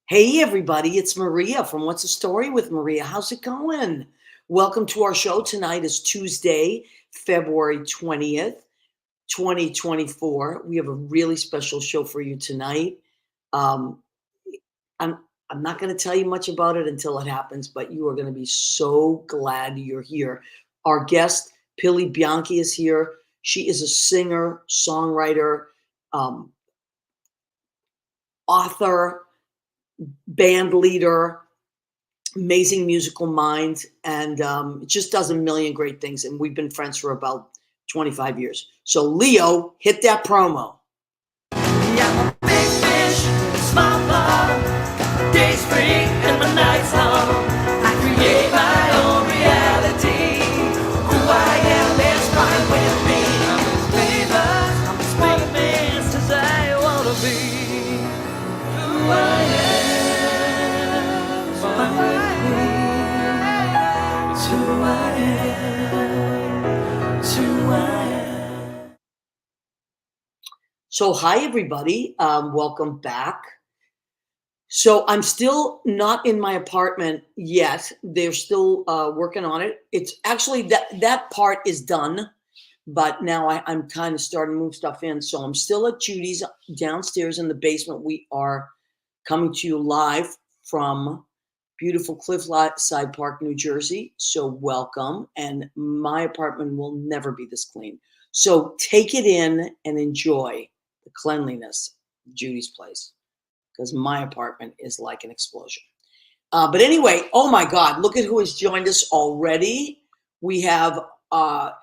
Hey, everybody, it's Maria from What's the Story with Maria. How's it going? Welcome to our show. Tonight is Tuesday, February 20th, 2024. We have a really special show for you tonight. Um, I'm, I'm not going to tell you much about it until it happens, but you are going to be so glad you're here. Our guest, Pili Bianchi, is here. She is a singer, songwriter, um, author, band leader, amazing musical mind, and just does a million great things. And we've been friends for about 25 years. So, Leo, hit that promo. Yeah, I'm a big fish in a small pond. Day's free and my night's long. I create my own reality. Who I am is fine with me. I'm as famous, I'm as famous as I wanna be. Who I am is fine with me. It's who I am. It's who I am. So, hi, everybody. Welcome back. So, I'm still not in my apartment yet. They're still working on it. It's actually that part is done, but now I'm kind of starting to move stuff in. So, I'm still at Judy's downstairs in the basement. We are coming to you live from beautiful Cliffside Park, New Jersey. So welcome. And my apartment will never be this clean. So take it in and enjoy the cleanliness of Judy's place, because my apartment is like an explosion. But anyway, oh my God, look at who has joined us already. We have a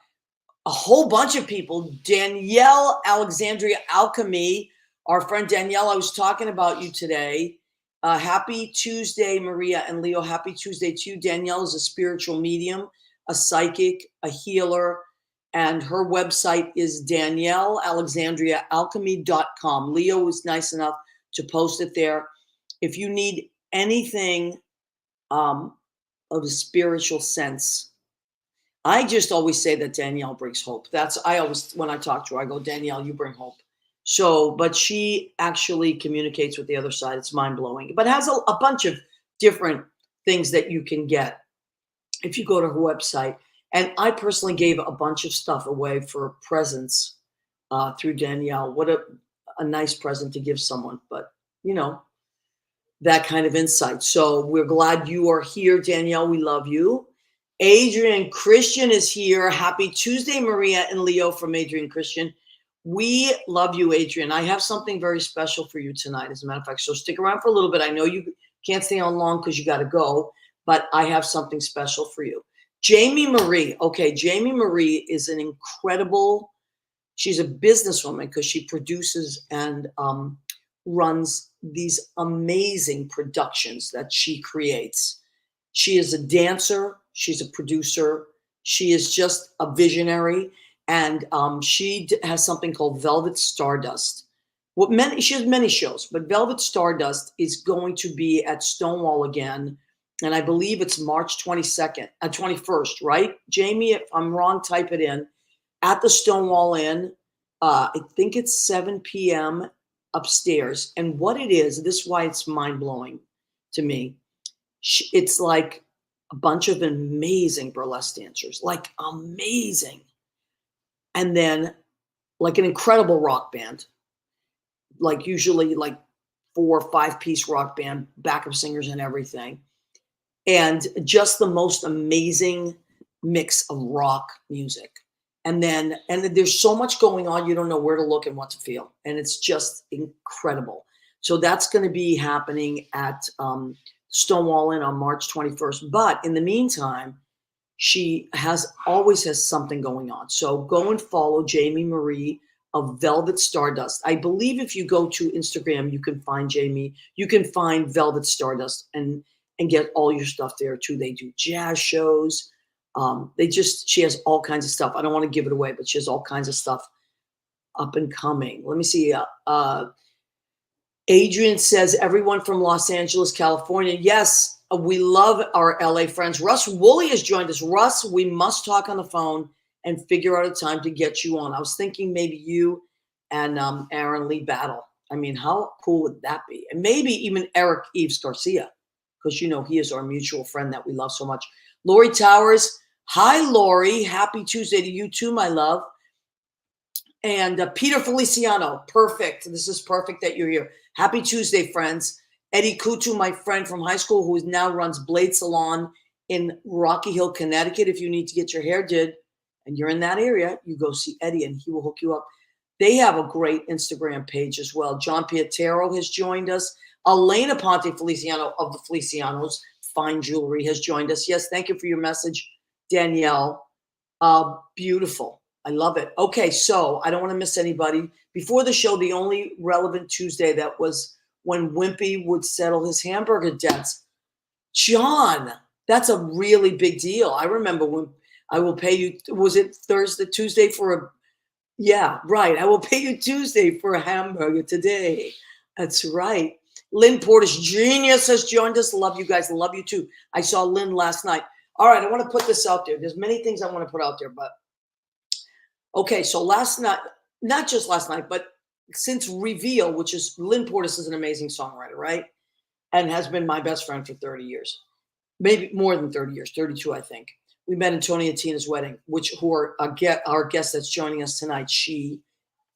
whole bunch of people. Danielle Alexandria Alchemy, our friend Danielle, I was talking about you today. Happy Tuesday, Maria and Leo. Happy Tuesday to you. Danielle is a spiritual medium, a psychic, a healer, and her website is DanielleAlexandriaAlchemy.com. Leo was nice enough to post it there. If you need anything of a spiritual sense, I just always say that Danielle brings hope. I always, when I talk to her, I go, Danielle, you bring hope. So, but she actually communicates with the other side. It's mind blowing, but has a bunch of different things that you can get if you go to her website. And I personally gave a bunch of stuff away for presents through Danielle. What a nice present to give someone, but you know, that kind of insight. So we're glad you are here, Danielle. We love you. Adrian Christian is here. Happy Tuesday, Maria and Leo from Adrian Christian. We love you, Adrian. I have something very special for you tonight, as a matter of fact. So stick around for a little bit. I know you can't stay on long because you got to go, but I have something special for you. Jamie Marie. Okay, Jamie Marie is an incredible, she's a businesswoman because she produces and runs these amazing productions that she creates. She is a dancer. She's a producer. She is just a visionary. And she has something called Velvet Stardust. She has many shows, but Velvet Stardust is going to be at Stonewall again. And I believe it's March 22nd, 21st, right? Jamie, if I'm wrong, type it in. At the Stonewall Inn. I think it's 7 p.m. upstairs. And what it is, this is why it's mind blowing to me. It's like a bunch of amazing burlesque dancers, like amazing. And then like an incredible rock band, like usually like 4 or 5 piece rock band, backup singers and everything. And just the most amazing mix of rock music. And there's so much going on, you don't know where to look and what to feel. And it's just incredible. So that's going to be happening at Stonewall Inn on March 21st. But in the meantime, she always has something going on. So go and follow Jamie Marie of Velvet Stardust. I believe if you go to Instagram, you can find Jamie. You can find Velvet Stardust and get all your stuff there too. They do jazz shows. She has all kinds of stuff. I don't want to give it away, but she has all kinds of stuff up and coming. Let me see. Adrian says, everyone from Los Angeles, California. Yes, we love our LA friends. Russ Woolley has joined us. Russ, we must talk on the phone and figure out a time to get you on. I was thinking maybe you and Aaron Lee Battle I mean, how cool would that be? And maybe even Eric Eves Garcia, because he is our mutual friend that we love so much. Lori Towers, hi Lori, happy Tuesday to you too, my love. And Peter Feliciano, perfect. This is perfect that you're here. Happy Tuesday, friends. Eddie Kutu, my friend from high school, who now runs Blade Salon in Rocky Hill, Connecticut. If you need to get your hair did and you're in that area, you go see Eddie and he will hook you up. They have a great Instagram page as well. John Pietero has joined us. Elena Ponte Feliciano of the Felicianos Fine Jewelry has joined us. Yes, thank you for your message, Danielle. Beautiful. I love it. Okay, so I don't want to miss anybody. Before the show, the only relevant Tuesday that was when Wimpy would settle his hamburger debts. John, that's a really big deal. I remember when I will pay you, was it Tuesday for a, yeah, right. I will pay you Tuesday for a hamburger today. That's right. Lynn Portis, genius, has joined us. Love you guys. Love you too. I saw Lynn last night. All right, I want to put this out there. There's many things I want to put out there, but okay, so last night, not just last night, but since Reveal, which is Lynn Portis is an amazing songwriter, right? And has been my best friend for 30 years, maybe more than 30 years, 32, I think. We met at Tony and Tina's wedding, who are our guest that's joining us tonight. She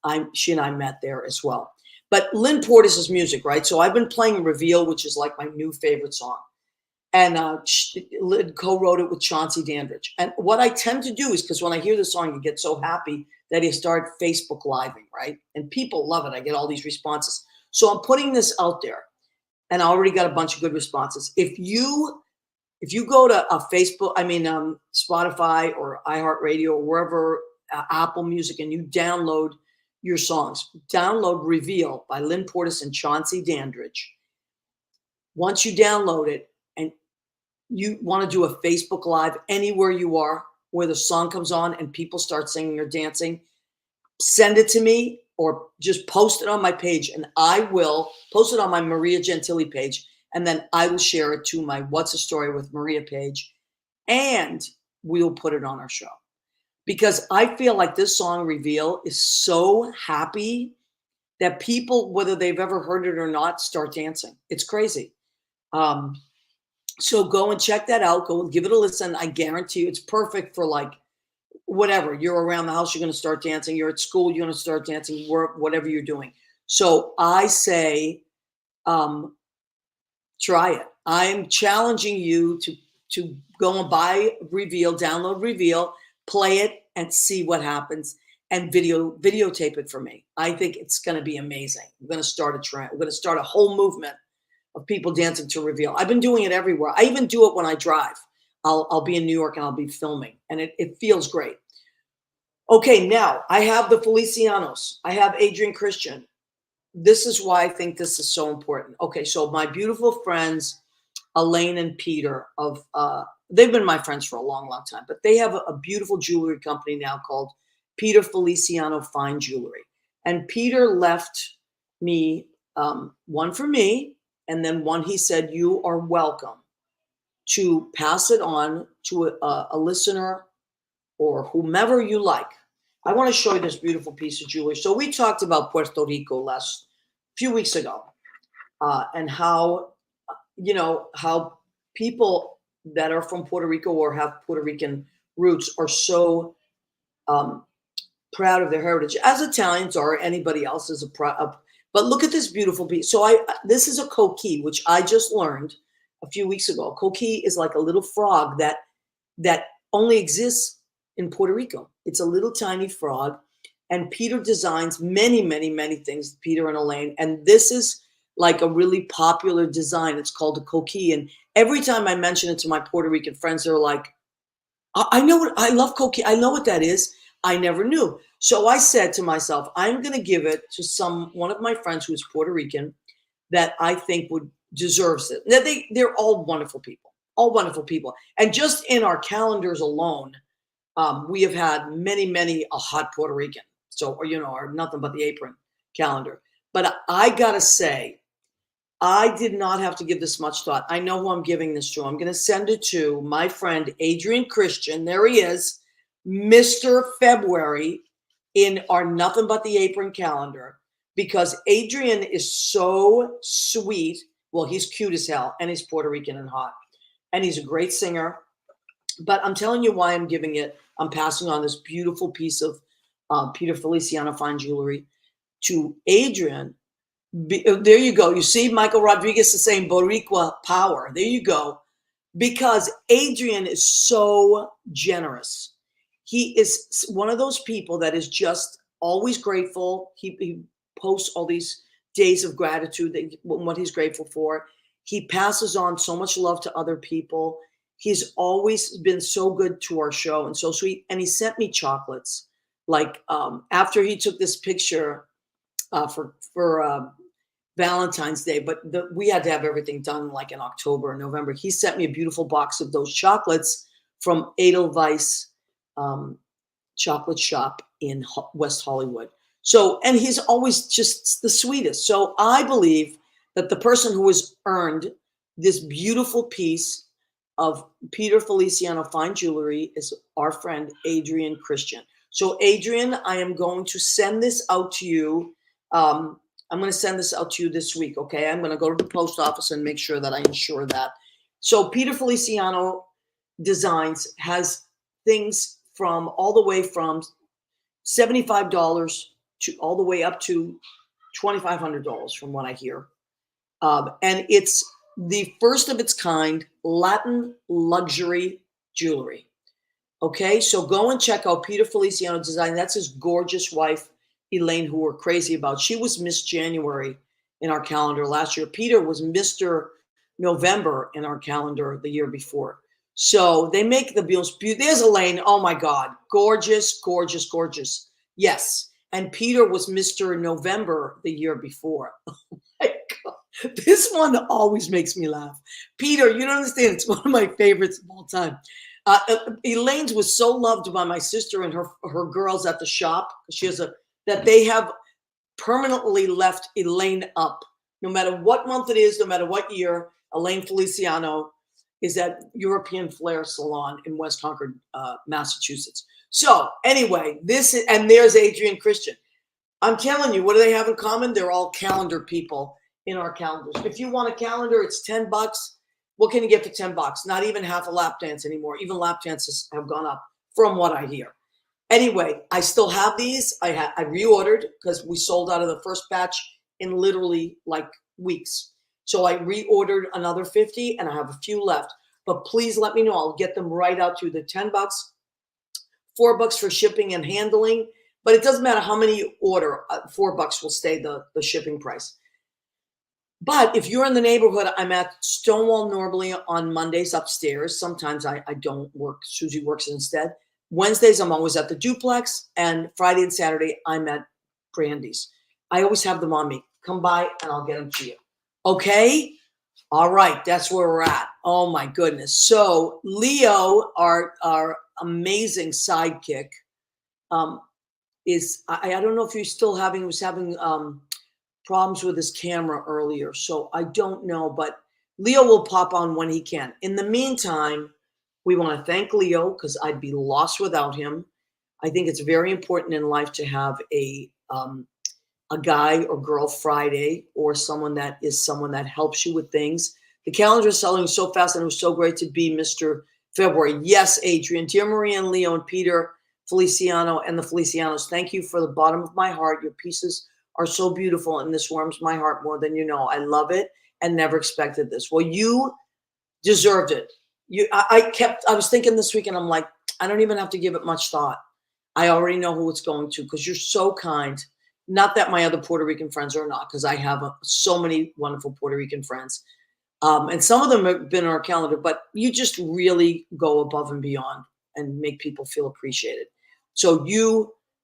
and I met there as well. But Lynn Portis' music, right? So I've been playing Reveal, which is like my new favorite song. And Lynn co-wrote it with Chauncey Dandridge. And what I tend to do is, because when I hear the song, you get so happy that you start Facebook Living, right? And people love it. I get all these responses. So I'm putting this out there, and I already got a bunch of good responses. If you go to Spotify or iHeartRadio or wherever, Apple Music, and you download your songs, download Reveal by Lynn Portis and Chauncey Dandridge. Once you download it and you want to do a Facebook Live anywhere you are where the song comes on and people start singing or dancing, send it to me or just post it on my page, and I will post it on my Maria Gentili page, and then I will share it to my What's the Story with Maria page, and we'll put it on our show. Because I feel like this song, Reveal, is so happy that people, whether they've ever heard it or not, start dancing. It's crazy. So go and check that out. Go and give it a listen. I guarantee you it's perfect for like whatever. You're around the house, you're going to start dancing. You're at school, you're going to start dancing, whatever you're doing. So I say, try it. I am challenging you to go and buy Reveal, download Reveal, play it and see what happens, and videotape it for me. I think it's going to be amazing. We're going to start a trend. We're going to start a whole movement of people dancing to Reveal. I've been doing it everywhere. I even do it when I drive. I'll be in New York and I'll be filming, and it feels great. Okay, now I have the Felicianos. I have Adrian Christian. This is why I think this is so important. Okay, so my beautiful friends, Elaine and Peter they've been my friends for a long, long time, but they have a beautiful jewelry company now called Peter Feliciano Fine Jewelry. And Peter left me one for me, and then one he said, you are welcome to pass it on to a listener or whomever you like. I want to show you this beautiful piece of jewelry. So we talked about Puerto Rico few weeks ago, and how people that are from Puerto Rico or have Puerto Rican roots are so proud of their heritage, as Italians or anybody else is but look at this beautiful piece. So this is a coquille, which I just learned a few weeks ago. Coquille is like a little frog that only exists in Puerto Rico. It's a little tiny frog, and Peter designs many, many, many things, Peter and Elaine, and this is like a really popular design. It's called a coquille, and every time I mention it to my Puerto Rican friends, they're like, I love coquille. I know what that is. I never knew. So I said to myself, I'm going to give it to one of my friends who is Puerto Rican that I think deserves it. They're all wonderful people, And just in our calendars alone, we have had many, many a hot Puerto Rican. So, or Nothing But the Apron calendar. But I got to say, I did not have to give this much thought. I know who I'm giving this to. I'm going to send it to my friend, Adrian Christian. There he is, Mr. February in our Nothing But the Apron calendar. because Adrian is so sweet. Well, he's cute as hell, and he's Puerto Rican and hot, and he's a great singer. But I'm telling you why I'm giving it. I'm passing on this beautiful piece of Peter Feliciano fine jewelry to Adrian. There you go. You see, Michael Rodriguez is saying Boricua power. There you go. Because Adrian is so generous. He is one of those people that is just always grateful. He posts all these days of gratitude, what he's grateful for. He passes on so much love to other people. He's always been so good to our show and so sweet. And he sent me chocolates. Like after he took this picture for Valentine's Day, but we had to have everything done like in October and November. He sent me a beautiful box of those chocolates from Edelweiss chocolate shop in West Hollywood. So, and he's always just the sweetest. So I believe that the person who has earned this beautiful piece of Peter Feliciano fine jewelry is our friend, Adrian Christian. So Adrian, I am going to send this out to you. I'm going to send this out to you this week. Okay. I'm going to go to the post office and make sure that I ensure that. So Peter Feliciano Designs has things from all the way from $75 to all the way up to $2,500 from what I hear. And it's the first of its kind Latin luxury jewelry. Okay, so go and check out Peter Feliciano Design. That's his gorgeous wife, Elaine, who we're crazy about. She was Miss January in our calendar last year. Peter was Mr. November in our calendar the year before. So they make the most beautiful. There's Elaine. Oh my God. Gorgeous, gorgeous, gorgeous. Yes. And Peter was Mr. November the year before. Oh my God. This one always makes me laugh. Peter, you don't understand. It's one of my favorites of all time. Elaine's was so loved by my sister and her girls at the shop. She has that they have permanently left Elaine up. No matter what month it is, no matter what year, Elaine Feliciano is at European Flair Salon in West Concord, Massachusetts. So anyway, there's Adrian Christian. I'm telling you, what do they have in common? They're all calendar people in our calendars. If you want a calendar, it's $10. What can you get for $10? Not even half a lap dance anymore. Even lap dances have gone up from what I hear. Anyway, I still have these. I reordered because we sold out of the first batch in literally like weeks. So I reordered another 50 and I have a few left. But please let me know. I'll get them right out to you. They're $10, $4 for shipping and handling. But it doesn't matter how many you order. $4 will stay the shipping price. But if you're in the neighborhood, I'm at Stonewall normally on Mondays upstairs. Sometimes I don't work. Susie works instead. Wednesdays, I'm always at the Duplex. And Friday and Saturday, I'm at Brandy's. I always have them on me. Come by and I'll get them to you. Okay? All right. That's where we're at. Oh, my goodness. So Leo, our amazing sidekick, is, I don't know if he's still was having problems with his camera earlier. So I don't know, but Leo will pop on when he can. In the meantime, we want to thank Leo because I'd be lost without him. I think it's very important in life to have a guy or girl Friday or someone that helps you with things. The calendar is selling so fast and it was so great to be Mr. February. Yes, Adrian, dear Maria and Leo and Peter Feliciano and the Felicianos, thank you for the bottom of my heart. Your pieces are so beautiful and this warms my heart more than you know. I love it and never expected this. Well, you deserved it. I was thinking this week and I'm like, I don't even have to give it much thought. I already know who it's going to because you're so kind. Not that my other Puerto Rican friends are not, because I have so many wonderful Puerto Rican friends. And some of them have been on our calendar, but you just really go above and beyond and make people feel appreciated. So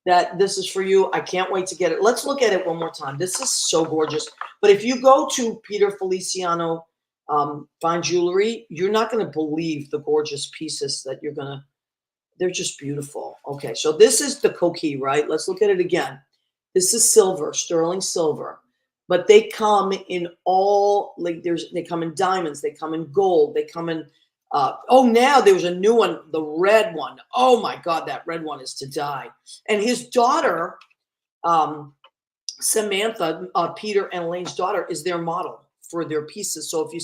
this is for you. I can't wait to get it. Let's look at it one more time. This is so gorgeous. But if you go to Peter Feliciano fine jewelry, you're not going to believe the gorgeous pieces that they're just beautiful. Okay, so this is the coquille, right? Let's look at it again. This is silver, sterling silver, but they come in they come in diamonds, they come in gold, they come in, now there's a new one, the red one. Oh my God, that red one is to die. And his daughter Samantha, Peter and Elaine's daughter, is their model for their pieces. So if you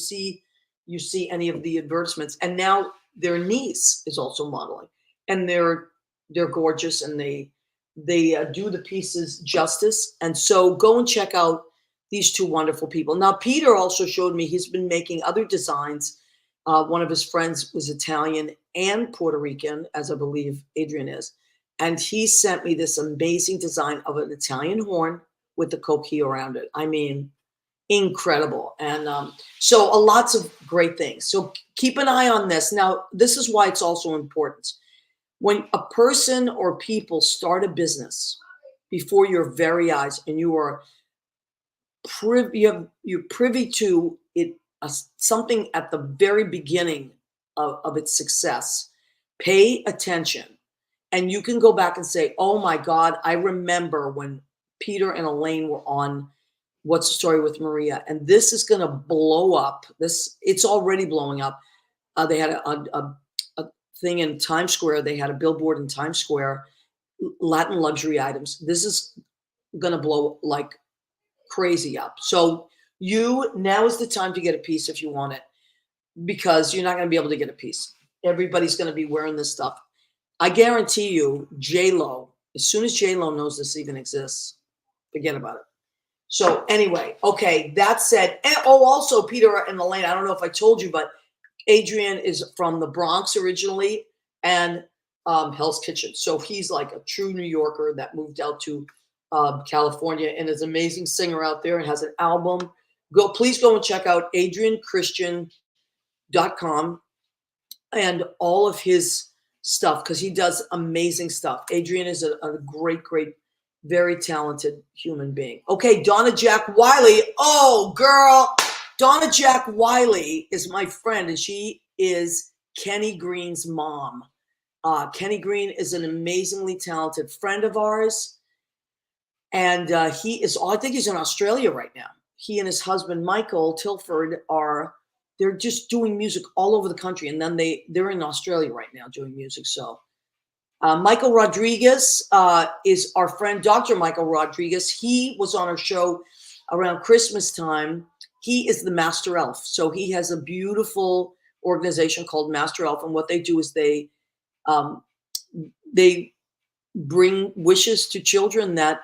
see any of the advertisements, and now their niece is also modeling, and they're gorgeous, and they do the pieces justice. And so go and check out these two wonderful people. Now, Peter also showed me he's been making other designs. One of his friends was Italian and Puerto Rican, as I believe Adrian is. And he sent me this amazing design of an Italian horn with the coquille around it. I mean, incredible. And so lots of great things. So keep an eye on this. Now, this is why it's also important. When a person or people start a business before your very eyes, and you're privy to it, something at the very beginning of its success, pay attention. And you can go back and say, oh my God, I remember when Peter and Elaine were on What's the Story with Maria, and this is going to blow up. It's already blowing up. They had a thing in Times Square. They had a billboard in Times Square, Latin luxury items. This is going to blow like crazy up. So now is the time to get a piece if you want it, because you're not going to be able to get a piece. Everybody's going to be wearing this stuff. I guarantee you, J-Lo, as soon as J-Lo knows this even exists, forget about it. So anyway, okay, that said, also Peter and Elaine, I don't know if I told you, but Adrian is from the Bronx originally, and Hell's Kitchen. So he's like a true New Yorker that moved out to California, and is an amazing singer out there and has an album. Please go and check out adrianchristian.com and all of his stuff, because he does amazing stuff. Adrian is a great, very talented human being. Okay, Donna Jack Wiley. Oh, girl. Donna Jack Wiley is my friend, and she is Kenny Green's mom. Kenny Green is an amazingly talented friend of ours. And he is, I think he's in Australia right now. He and his husband, Michael Tilford, they're just doing music all over the country. And then they're in Australia right now doing music. So Michael Rodriguez is our friend, Dr. Michael Rodriguez. He was on our show around Christmas time. He is the Master Elf. So he has a beautiful organization called Master Elf. And what they do is they bring wishes to children that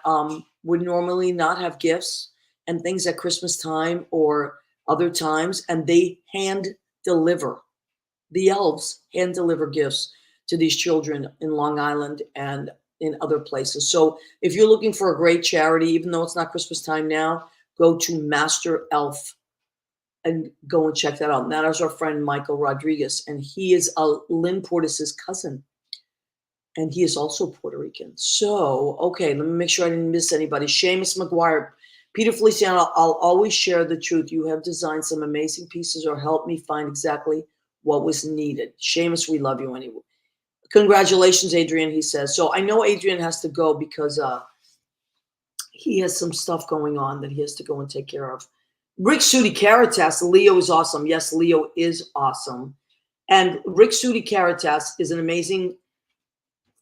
would normally not have gifts and things at Christmas time or other times. And they hand deliver, the elves hand deliver gifts to these children in Long Island and in other places. So if you're looking for a great charity, even though it's not Christmas time now, go to Master Elf and go and check that out. And that is our friend Michael Rodriguez. And he is Lynn Portis's cousin. And he is also Puerto Rican. So, okay, let me make sure I didn't miss anybody. Seamus McGuire. Peter Feliciano, I'll always share the truth. You have designed some amazing pieces or helped me find exactly what was needed. Seamus, we love you anyway. Congratulations, Adrian, he says. So I know Adrian has to go because he has some stuff going on that he has to go and take care of. Rick Sudi Caritas, Leo is awesome. Yes, Leo is awesome. And Rick Sudi Caritas is an amazing,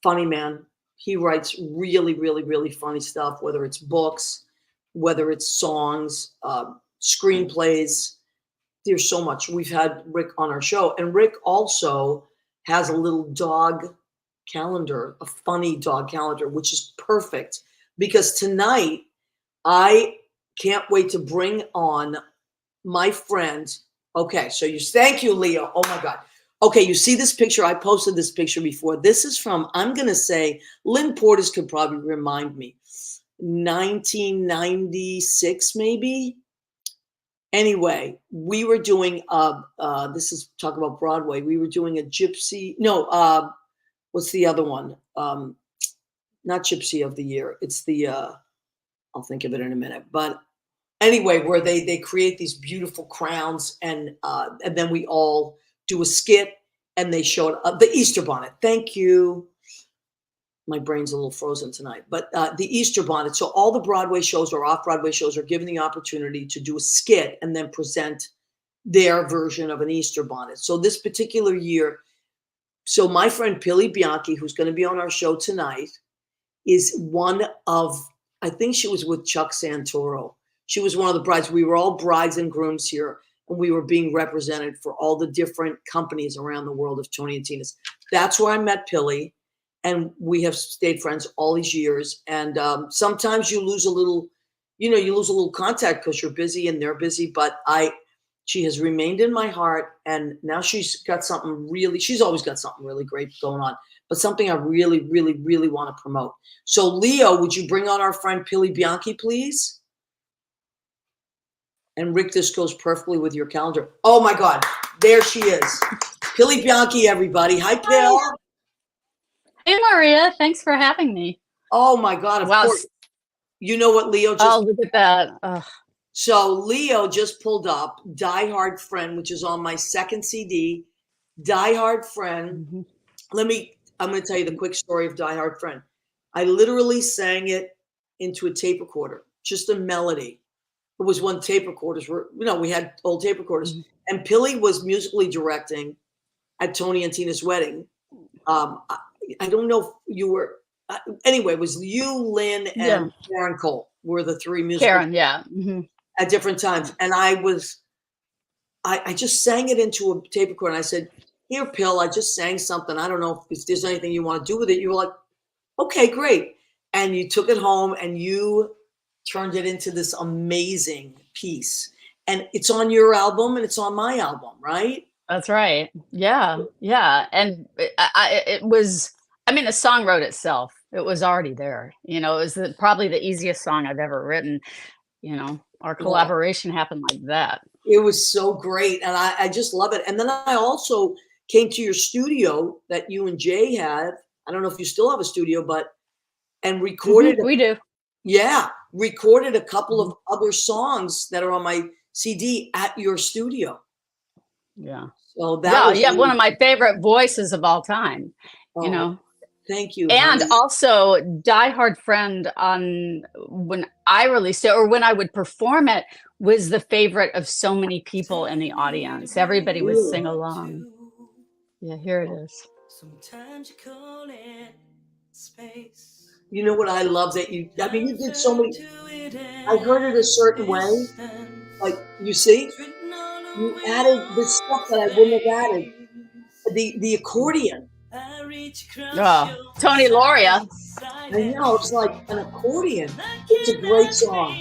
funny man. He writes really, really funny stuff, whether it's books, whether it's songs, screenplays. There's so much. We've had Rick on our show. And Rick also has a little dog calendar, a funny dog calendar, which is perfect because tonight I can't wait to bring on my friend. Okay, so thank you, Leo. Oh my God. Okay, you see this picture? I posted this picture before. This is from, I'm going to say, Lynn Portis could probably remind me, 1996 maybe? Anyway, we were doing, this is talk about Broadway. We were doing a gypsy, what's the other one? Not Gypsy of the Year. It's the, I'll think of it in a minute. But anyway, where they create these beautiful crowns and then we all do a skit and they showed the Easter bonnet. Thank you. My brain's a little frozen tonight, but the Easter bonnet. So all the Broadway shows or off-Broadway shows are given the opportunity to do a skit and then present their version of an Easter bonnet. So this particular year, so my friend Pili Bianchi, who's going to be on our show tonight, is one of I think she was with Chuck Santoro. She was one of the brides. We were all brides and grooms here, and we were being represented for all the different companies around the world of Tony and Tina's. That's where I met Pilly, and we have stayed friends all these years. And sometimes you lose a little, you lose a little contact because you're busy and they're busy. But she has remained in my heart, and now she's got something really. She's always got something really great going on, but something I really, really, really want to promote. So, Leo, would you bring on our friend Pilly Bianchi, please? And Rick, this goes perfectly with your calendar. Oh my God, there she is. Pilly Bianchi, everybody. Hi, Pill. Hey, Maria. Thanks for having me. Oh my God, of course. You know what Leo just... Oh, look at that. Ugh. So Leo just pulled up Die Hard Friend, which is on my second CD, Die Hard Friend. Mm-hmm. I'm going to tell you the quick story of Die Hard Friend. I literally sang it into a tape recorder, just a melody. It was when tape recorders were, we had old tape recorders. Mm-hmm. And Pilly was musically directing at Tony and Tina's wedding. I don't know if you were, anyway, it was you, Lynn, and Karen Cole were the three musical. Karen, yeah. Mm-hmm. At different times. And I just sang it into a tape recorder. And I said, here, Pill, I just sang something. I don't know if there's anything you want to do with it. You were like, okay, great. And you took it home and you turned it into this amazing piece. And it's on your album and it's on my album, right? That's right. Yeah. Yeah. And it was, the song wrote itself. It was already there. It was probably the easiest song I've ever written. Our collaboration happened like that. It was so great. And I just love it. And then I also came to your studio that you and Jay had. I don't know if you still have a studio, and recorded. We do. Yeah. Recorded a couple of other songs that are on my CD at your studio. Yeah. So that was really one of my favorite voices of all time, Thank you. And also Die Hard Friend when I released it or when I would perform it was the favorite of so many people in the audience. Everybody would sing along. Yeah, here it is. Sometimes you call it space. You know what I love that you did so many, I heard it a certain way. Like, you see, you added this stuff that I wouldn't have added. The accordion. Oh, Tony Loria. I know, it's like an accordion. It's a great song.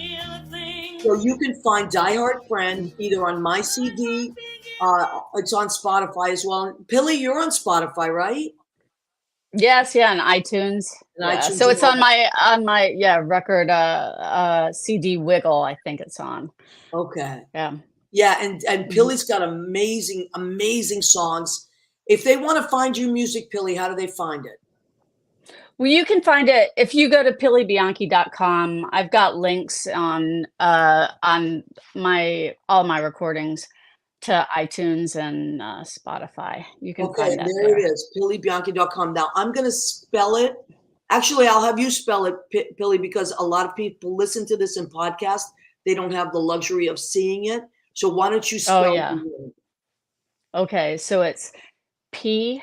So you can find Die Hard Friend either on my CD, it's on Spotify as well. Pilly, you're on Spotify, right? Yes, and iTunes. iTunes so it's on my record CD Wiggle, I think it's on. Okay. Yeah. Yeah, and Pilly's got amazing songs. If they want to find your music, Pilly, how do they find it? Well, you can find it if you go to pillybianchi.com. I've got links on all my recordings to iTunes and Spotify. You can find that there it is, pillybianchi.com. Now I'm going to spell it. Actually, I'll have you spell it, Pilly, because a lot of people listen to this in podcast. They don't have the luxury of seeing it. So why don't you spell it? Okay, so it's PILLEYBIANCHI.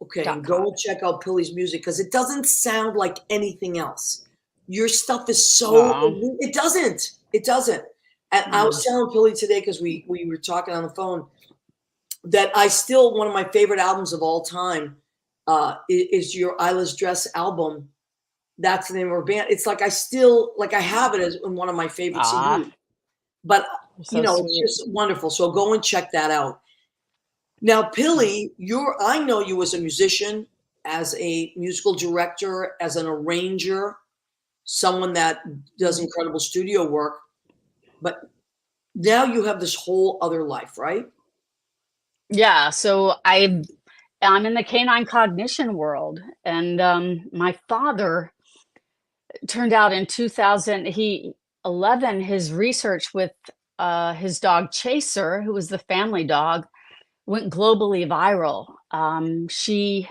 Okay, and go and check out Pilly's music because it doesn't sound like anything else. Your stuff is so it doesn't. And I was telling Pilly today because we were talking on the phone that one of my favorite albums of all time is your Isla's Dress album. That's the name of our band. It's like I have it as in one of my favorite CDs. But it's just wonderful. So go and check that out. Now, Pilly, I know you as a musician, as a musical director, as an arranger, someone that does incredible studio work. But now you have this whole other life, right? Yeah. So I'm in the canine cognition world, and my father turned out in 2011, his research with his dog Chaser, who was the family dog, went globally viral. She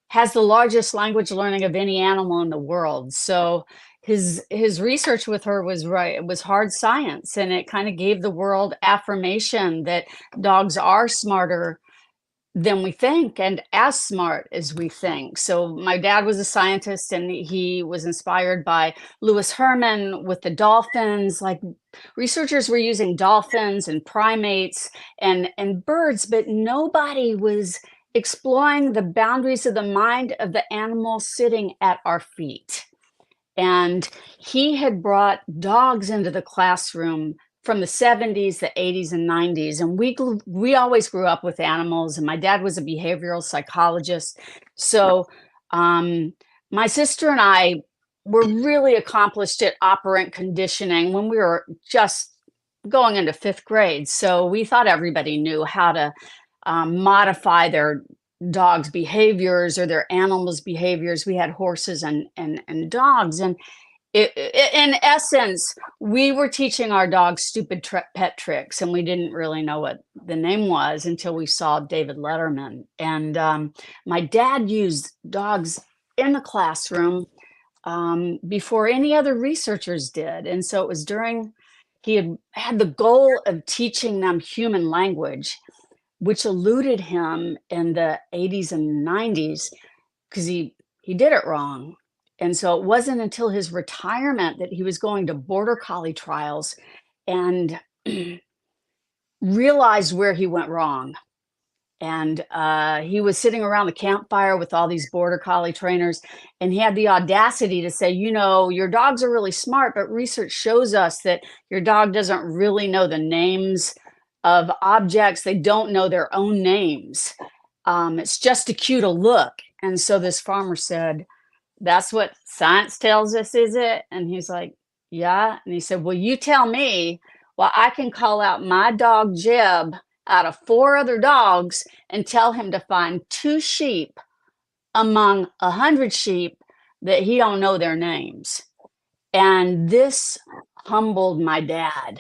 has the largest language learning of any animal in the world. So his research with her was right. It was hard science, and it kind of gave the world affirmation that dogs are smarter than we think and as smart as we think. So my dad was a scientist and he was inspired by Lewis Herman with the dolphins. Like researchers were using dolphins and primates and birds, but nobody was exploring the boundaries of the mind of the animal sitting at our feet. And he had brought dogs into the classroom from the 70s, the 80s, and 90s. And we always grew up with animals. And my dad was a behavioral psychologist. So my sister and I were really accomplished at operant conditioning when we were just going into 5th grade. So we thought everybody knew how to modify their dogs' behaviors or their animals' behaviors. We had horses and dogs. And in essence, we were teaching our dogs stupid pet tricks, and we didn't really know what the name was until we saw David Letterman. And my dad used dogs in the classroom before any other researchers did. And so it was he had the goal of teaching them human language, which eluded him in the 80s and 90s because he did it wrong. And so it wasn't until his retirement that he was going to border collie trials and realized where he went wrong. And he was sitting around the campfire with all these border collie trainers, and he had the audacity to say, you know, your dogs are really smart, but research shows us that your dog doesn't really know the names of objects. They don't know their own names. It's just a cue to look. And so this farmer said, that's what science tells us, is it? And he's like, yeah. And he said, well, you tell me. Well, I can call out my dog Jeb out of 4 other dogs and tell him to find 2 sheep among 100 sheep that he don't know their names. And this humbled my dad.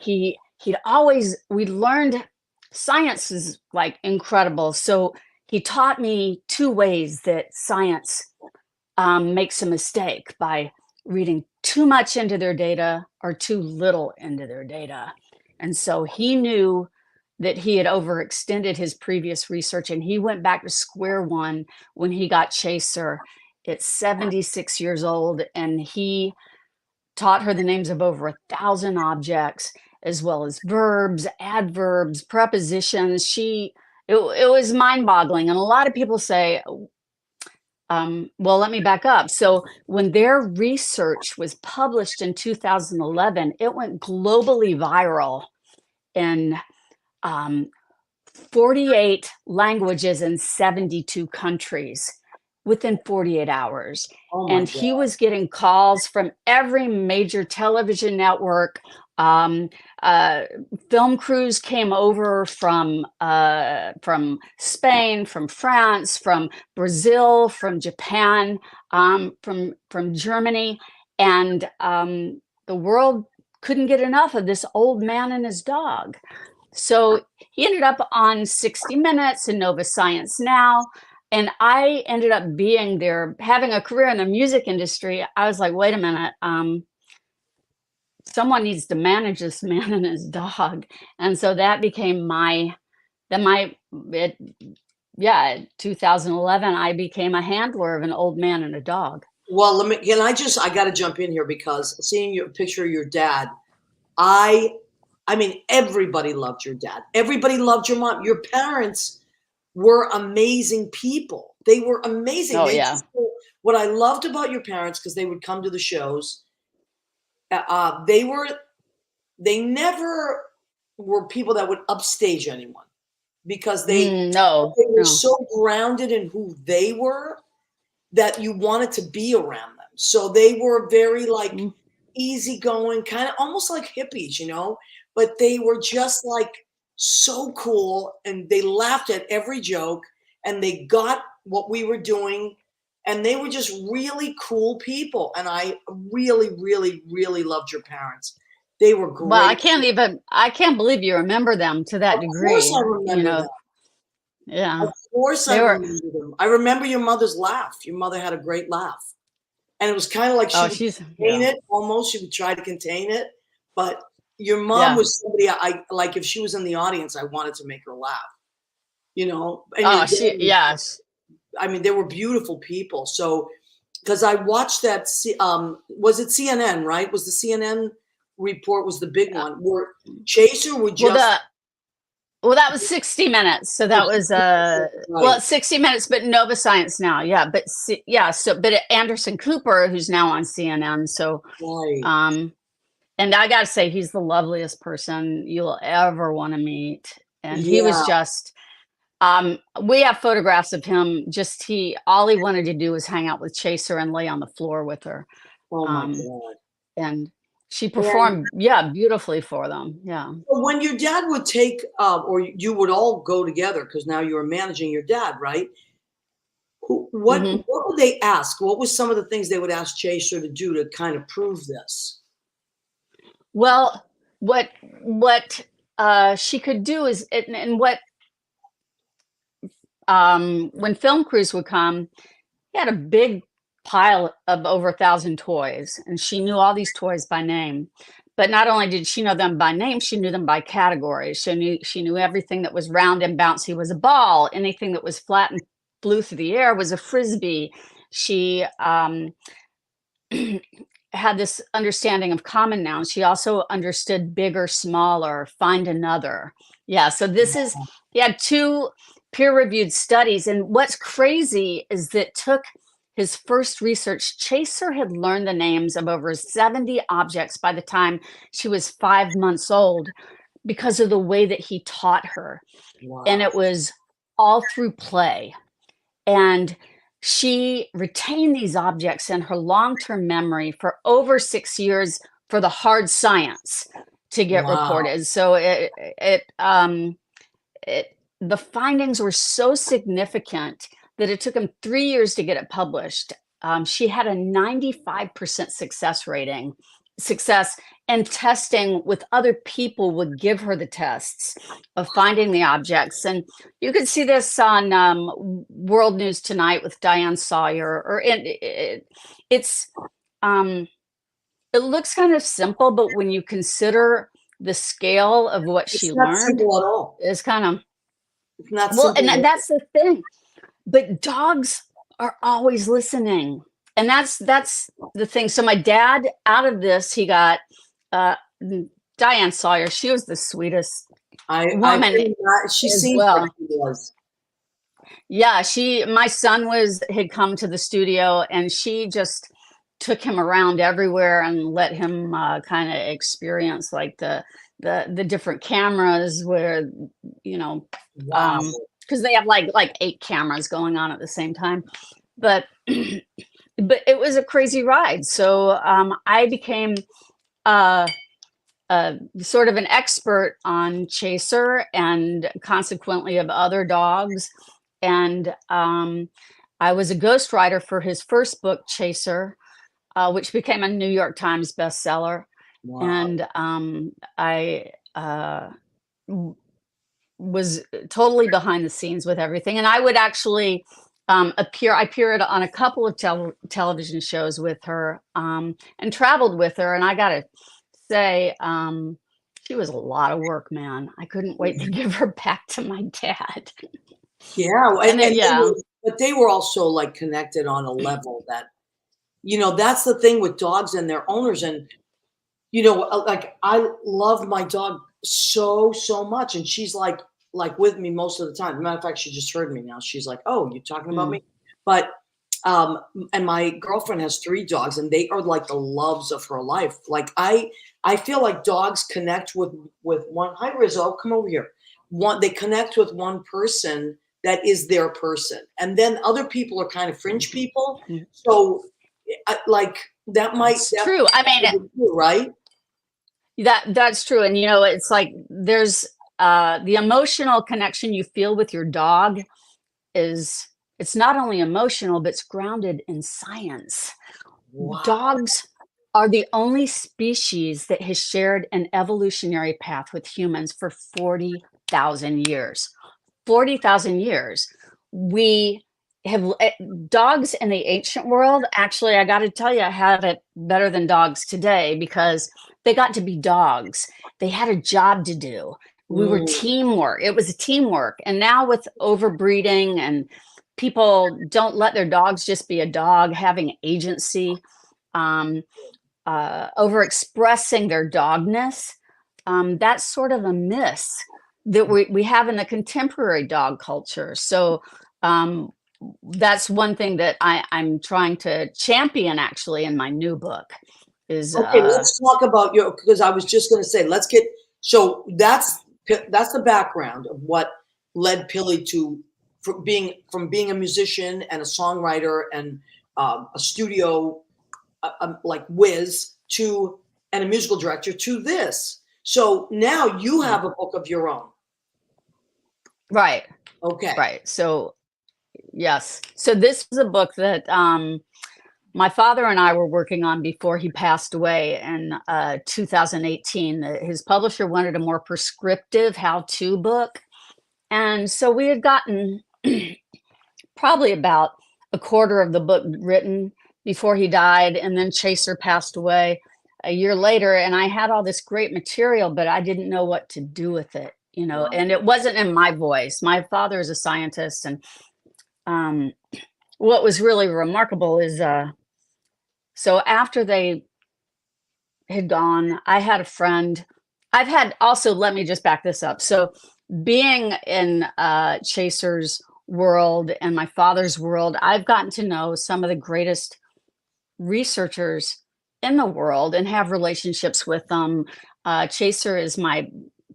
We learned science is like incredible. So he taught me 2 ways that science makes a mistake: by reading too much into their data or too little into their data. And so he knew that he had overextended his previous research, and he went back to square one when he got Chaser at 76 years old, and he taught her the names of over 1,000 objects, as well as verbs, adverbs, prepositions. It was mind-boggling. And a lot of people say, well, let me back up. So when their research was published in 2011, it went globally viral in 48 languages in 72 countries within 48 hours. Oh my And God. he was getting calls from every major television network. Film crews came over from Spain, from France, from Brazil, from Japan, from Germany, and the world couldn't get enough of this old man and his dog. So he ended up on 60 Minutes and Nova Science Now. And I ended up being there, having a career in the music industry. I was like, wait a minute, someone needs to manage this man and his dog. And so that became 2011, I became a handler of an old man and a dog. Well, I got to jump in here because seeing your picture of your dad, I mean, everybody loved your dad. Everybody loved your mom. Your parents were amazing people. They were amazing. Oh, yeah. What I loved about your parents, because they would come to the shows, they never were people that would upstage anyone, because they were so grounded in who they were that you wanted to be around them. So they were very like easygoing, kind of almost like hippies, you know, but they were just like so cool, and they laughed at every joke, and they got what we were doing, and they were just really cool people. And I really, really, really loved your parents. They were great. Well, I can't believe you remember them to that degree. Of course I remember them. Yeah. Of course I remember them. I remember your mother's laugh. Your mother had a great laugh. And it was kind of like she would contain it almost. She would try to contain it. But your mom was somebody I like. If she was in the audience, I wanted to make her laugh. you know, and your Oh, dad yes. I mean, they were beautiful people. So, because I watched that, was it CNN, right? Was the CNN report was the big one where Chaser would Well, just, that was 60 Minutes. So that was right, 60 Minutes, but Nova Science now. Yeah, but yeah, so but Anderson Cooper, who's now on CNN. So right. and I gotta say, he's the loveliest person you'll ever want to meet. And he was Yeah. just we have photographs of him. Just he all he wanted to do was hang out with Chaser and lay on the floor with her. Oh my Um, God. and she And performed, yeah, beautifully for them. Yeah. when your dad would take, or you would all go together, because now you were managing your dad, right? Mhm. What would they ask? What was some of the things they would ask Chaser to do to kind of prove this? Well, what she could do is, and what when film crews would come, he had a big pile of over 1,000 toys, and she knew all these toys by name. But not only did she know them by name, she knew them by categories. She knew everything that was round and bouncy was a ball. Anything that was flat and flew through the air was a frisbee. She had this understanding of common nouns. She also understood bigger, smaller, find another. Yeah, so this is, he had 2 peer-reviewed studies. And what's crazy is that took his first research, Chaser had learned the names of over 70 objects by the time she was 5 months old because of the way that he taught her. And Wow. it was all through play. And she retained these objects in her long-term memory for over 6 years for the hard science to get Wow. reported. So the findings were so significant that it took him 3 years to get it published. She had a 95% success, and testing with other people would give her the tests of finding the objects. And you could see this on World News Tonight with Diane Sawyer. It's it looks kind of simple, but when you consider the scale of what she It's not learned, simple at all. it's kind of, It's not well, simple and at all. that's the thing. But dogs are always listening. And that's the thing. So my dad, out of this, he got uh Diane Sawyer. She was the sweetest I woman think that she as seems like well. she was. Yeah, my son had come to the studio, and she just took him around everywhere and let him kind of experience like the different cameras where, you know, Wow. because they have like 8 cameras going on at the same time. But but it was a crazy ride. So I became sort of an expert on Chaser and consequently of other dogs. And I was a ghostwriter for his first book, Chaser, which became a New York Times bestseller. Wow. And I was totally behind the scenes with everything. And I would actually I appeared on a couple of television shows with her, and traveled with her. And I got to say, she was a lot of work, man. I couldn't wait to give her back to my dad. Yeah. And it, And yeah. but they were also like connected on a level that, that's the thing with dogs and their owners. And, like I love my dog so, so much. And she's like with me most of the time. As a matter of fact, she just heard me now. She's like, "Oh, you talking about Mm. me?" But and my girlfriend has 3 dogs, and they are like the loves of her life. Like I feel like dogs connect with one. Hi, Rizzo, come over here. They connect with one person that is their person, and then other people are kind of fringe people. Mm. So, like that might It's true. I mean, be true, right? that's true. And it's like there's the emotional connection you feel with your dog it's not only emotional, but it's grounded in science. Wow. Dogs are the only species that has shared an evolutionary path with humans for 40,000 years. 40,000 years. We have dogs in the ancient world. Actually, I got to tell you, I have it better than dogs today because they got to be dogs. They had a job to do. we were Mm. teamwork. It was a teamwork. And now with overbreeding and people don't let their dogs just be a dog, having agency, um, overexpressing their dogness, that's sort of a miss that we have in the contemporary dog culture. So um, that's one thing that I'm trying to champion actually in my new book is Okay, let's talk about your, because I was just going to say, let's get, so that's the background of what led Pilly to from being a musician and a songwriter and a studio like whiz to and a musical director to this. So now you have a book of your own. right, Okay. right. So yes, so this is a book that my father and I were working on before he passed away in 2018. His publisher wanted a more prescriptive how-to book. And so we had gotten probably about a quarter of the book written before he died. And then Chaser passed away a year later. And I had all this great material, but I didn't know what to do with it, you know, and it wasn't in my voice. My father is a scientist. And what was really remarkable is so after they had gone, I had a friend. I've had also, let me just back this up. So being in Chaser's world and my father's world, I've gotten to know some of the greatest researchers in the world and have relationships with them. Chaser is my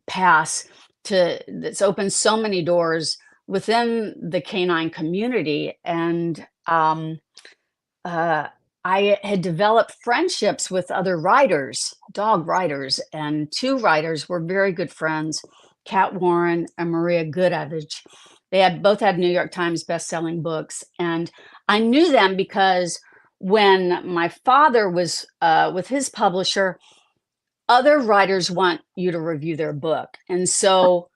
pass to that's opened so many doors within the canine community. And I had developed friendships with other writers, dog writers, and two writers were very good friends, Kat Warren and Maria Goodavage. They had both had New York Times best-selling books, and I knew them because when my father was with his publisher, other writers want you to review their book, and so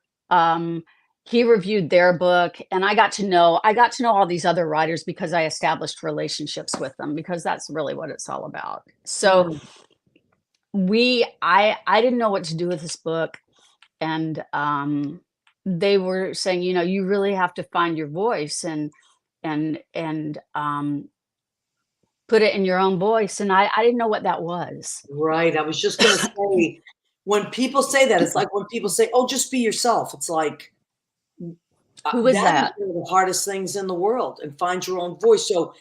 he reviewed their book, and I got to know all these other writers because I established relationships with them, because that's really what it's all about. So I didn't know what to do with this book, and they were saying, you know, you really have to find your voice and put it in your own voice, and I didn't know what that was. Right. I was just going to say, when people say that, it's like when people say, "Oh, just be yourself." It's like Who was that is that? one of the hardest things in the world, and find your own voice. So,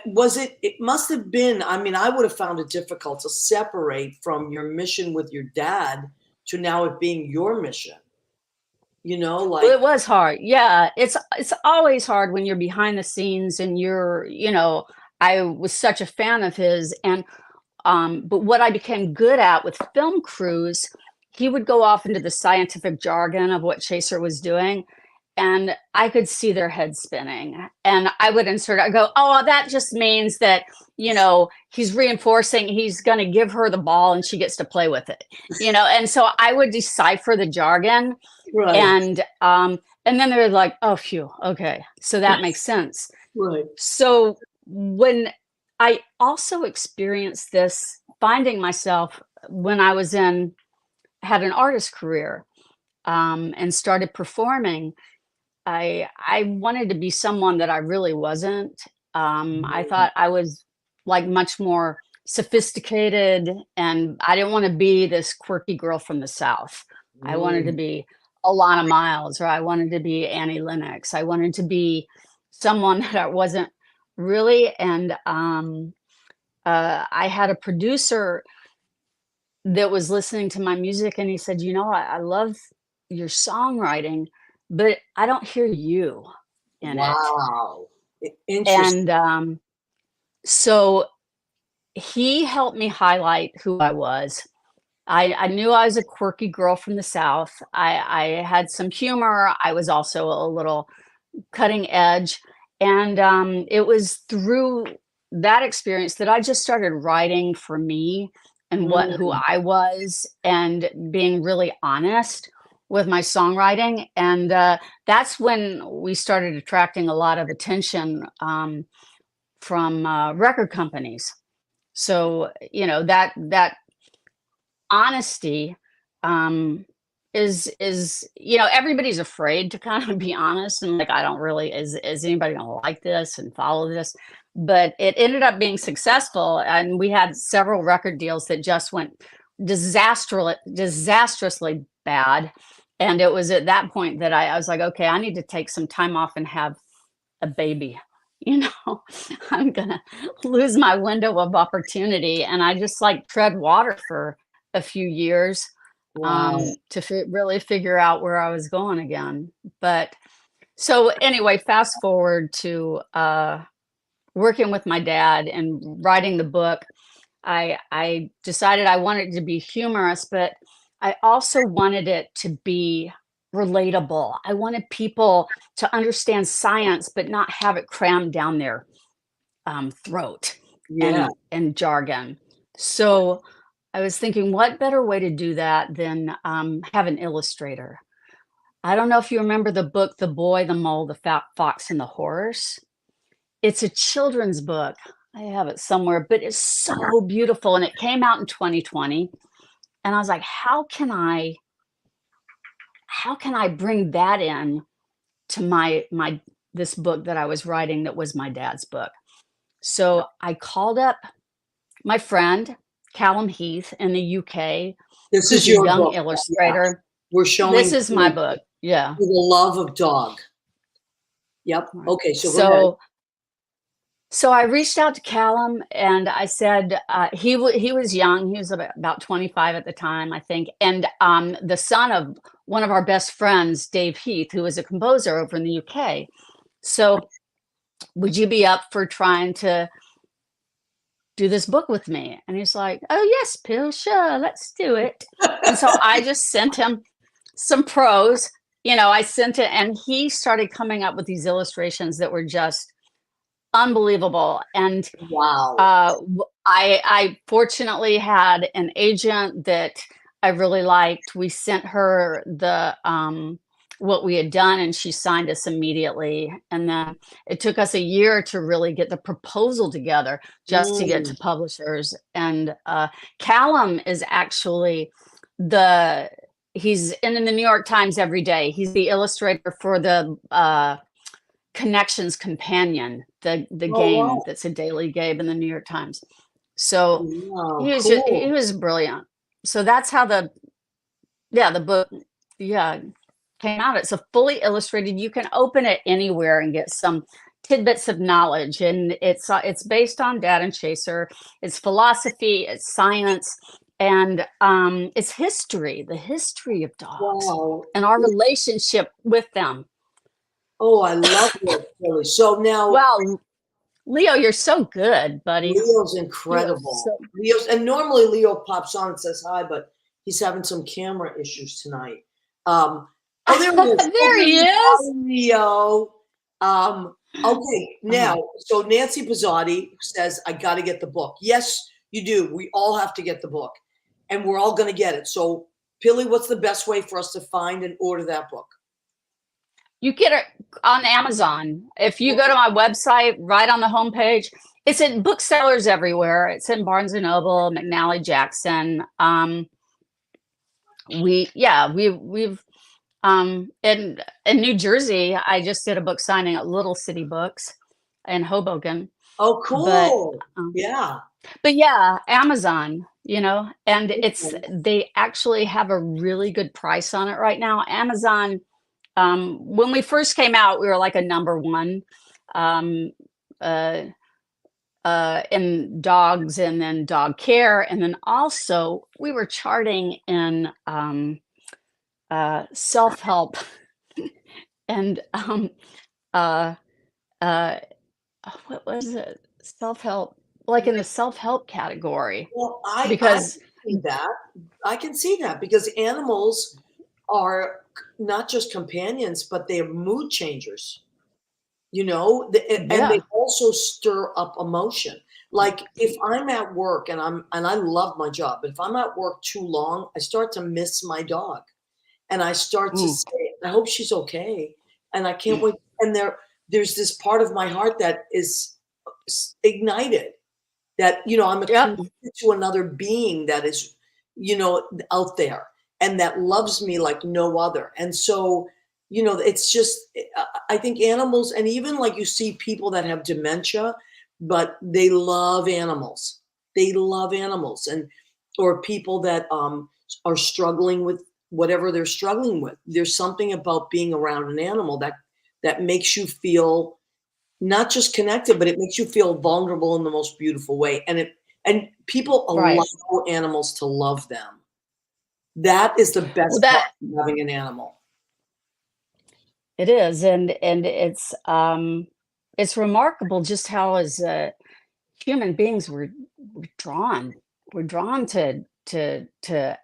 was it? It must have been. I mean, I would have found it difficult to separate from your mission with your dad to now it being your mission. You know, Well, like it was hard. Yeah, it's always hard when you're behind the scenes and you're, you know, I was such a fan of his. And but what I became good at with film crews, he would go off into the scientific jargon of what Chaser was doing, and I could see their heads spinning. And I would insert, I go, oh, that just means that, you know, he's reinforcing, he's going to give her the ball and she gets to play with it, you know. And so I would decipher the jargon, right, and then they're like, oh, phew, okay, so that makes sense. right. So when I also experienced this, finding myself when I was had an artist career, and started performing, I wanted to be someone that I really wasn't. I thought I was like much more sophisticated, and I didn't want to be this quirky girl from the South. I wanted to Mm. be Alana Miles, or I wanted to be Annie Lennox. I wanted to be someone that I wasn't really. And I had a producer that was listening to my music, and he said, "You know, I love your songwriting, but I don't hear you in it." Wow. Interesting. And so he helped me highlight who I was. I knew I was a quirky girl from the South. I had some humor. I was also a little cutting edge. And it was through that experience that I just started writing for me and who Mm. I was, and being really honest with my songwriting. And that's when we started attracting a lot of attention from record companies. So, you know, that honesty um, is everybody's afraid to kind of be honest and like I don't really is anybody gonna like this and follow this, but it ended up being successful, and we had several record deals that just went disastrously bad, and it was at that point that I was like, okay, I need to take some time off and have a baby. I'm gonna lose my window of opportunity, and I just like tread water for a few years Wow. to really figure out where I was going again. But so anyway, fast forward to working with my dad and writing the book. I decided I wanted it to be humorous, but I also wanted it to be relatable. I wanted people to understand science, but not have it crammed down their throat Yeah. and jargon. So I was thinking, what better way to do that than have an illustrator? I don't know if you remember the book, The Boy, the Mole, the Fat Fox, and the Horse. It's a children's book. I have it somewhere, but it's so beautiful. And it came out in 2020. And I was like, how can I bring that in to my this book that I was writing that was my dad's book? So I called up my friend Callum Heath in the UK, This who's is a your young book. Yeah. illustrator. We're showing This is my book. Yeah. For the Love of Dog. Yep. Okay. So, go ahead. So I reached out to Callum and I said, he was young. He was about 25 at the time, I think. And the son of one of our best friends, Dave Heath, who was a composer over in the UK. So would you be up for trying to do this book with me? And he's like, oh yes, Pill, sure, let's do it. And so I just sent him some prose, I sent it, and he started coming up with these illustrations that were just unbelievable. And Wow. I fortunately had an agent that I really liked. We sent her the what we had done, and she signed us immediately. And then it took us a year to really get the proposal together just to get to publishers. And Callum is actually he's in the New York Times every day. He's the illustrator for the Connections Companion, the game Wow. that's a daily game in the New York Times. So Wow, he cool. was brilliant. So that's how the book came out. It's a fully illustrated. You can open it anywhere and get some tidbits of knowledge. And it's based on Dad and Chaser. It's philosophy, it's science, and it's history, the history of dogs Wow. and our relationship with them. Oh, I love it, Billy. So now, Well, Leo, you're so good, buddy. Leo's incredible. And normally Leo pops on and says hi, but he's having some camera issues tonight. Oh, there he is. There he is. Leo. Okay, now, so Nancy Pizzotti says, I got to get the book. Yes, you do. We all have to get the book, and we're all going to get it. So, Pilly, what's the best way for us to find and order that book? You get it on Amazon. If you go to my website, right on the homepage, it's in booksellers everywhere. It's in Barnes and Noble, McNally Jackson. We've in New Jersey, I just did a book signing at Little City Books in Hoboken. Oh, cool. But yeah, Amazon, and they actually have a really good price on it right now. Amazon, when we first came out, we were like a number one in dogs and then dog care. And then also we were charting in self-help and what was it? Self-help, like in the self-help category. Well, I can see that because animals are not just companions, but they're mood changers, and they also stir up emotion. Like if I'm at work and I love my job, but if I'm at work too long, I start to miss my dog, and I start to say, I hope she's okay, and I can't wait. And there's this part of my heart that is ignited, that I'm connected to another being that is, out there. and that loves me like no other. And so, it's just, I think animals, and even like you see people that have dementia, but they love animals. They love animals, or people that are struggling with whatever they're struggling with. There's something about being around an animal that makes you feel not just connected, but it makes you feel vulnerable in the most beautiful way. And people Right. allow animals to love them. That is the Well, best part of having an animal. it is, and it's remarkable just how as human beings we're drawn to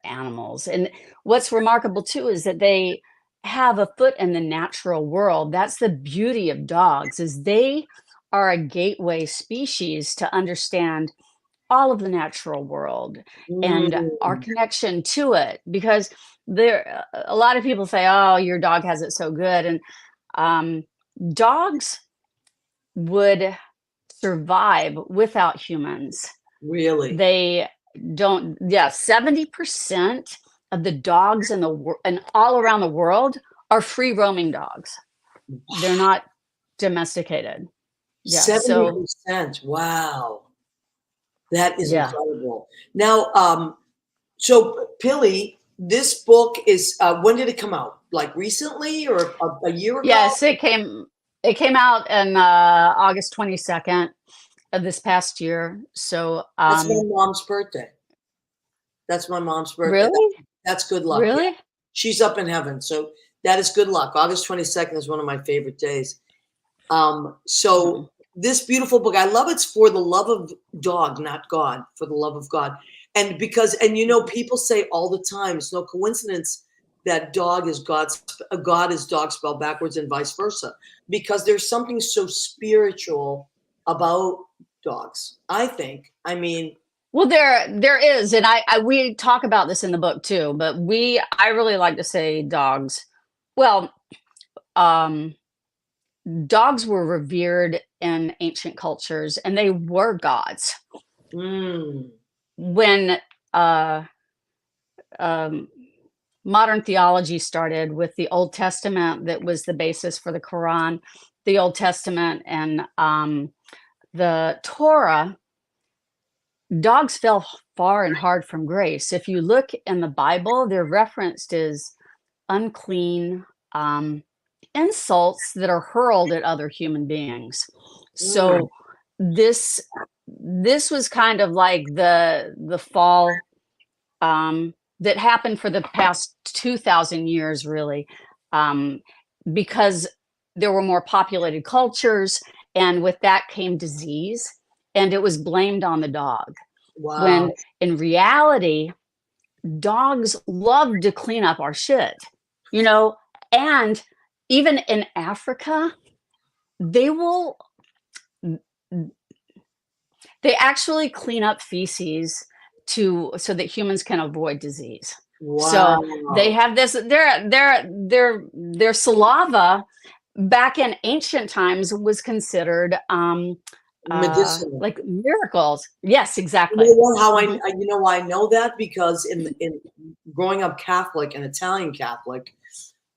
animals. And what's remarkable too is that they have a foot in the natural world. That's the beauty of dogs, is they are a gateway species to understand all of the natural world and our Mm, connection to it. Because there a lot of people say, oh, your dog has it so good, and um, dogs would survive without humans. really? They don't, yeah, 70% of the dogs in the world and all around the world are free roaming dogs. They're not domesticated. Yeah, so 70%. Wow. That is yeah. incredible. Now, so Pilly, this book is, when did it come out? Like recently or a year ago? Yes, it came out in August 22nd of this past year. So That's my mom's birthday. That's my mom's birthday. really? That's good luck. Yeah. Really? She's up in heaven. So that is good luck. August 22nd is one of my favorite days. Mm. So this beautiful book, I love it's for the love of dog, not God, for the love of God. And people say all the time, it's no coincidence that God is dog spelled backwards and vice versa, because there's something so spiritual about dogs, I think. I mean, Well, there is, and I we talk about this in the book too, but I really like to say dogs. Well, um, dogs were revered in ancient cultures, and they were gods. mm, When uh, um, modern theology started with the Old Testament, that was the basis for the Quran, the Old Testament, and the Torah, dogs fell far and hard from grace. If you look in the Bible, they're referenced as unclean, insults that are hurled at other human beings. mm, So this this was kind of like the fall that happened for the past 2,000 years, really, um, because there were more populated cultures, and with that came disease, and it was blamed on the dog. wow. When in reality, dogs love to clean up our shit, you know, and even in Africa, they will they actually clean up feces so that humans can avoid disease. So they Wow. have this their saliva back in ancient times was considered Medicinal. like miracles. Yes, You exactly. know what? Mhm. You know why I know that? Because in growing up Catholic and Italian Catholic,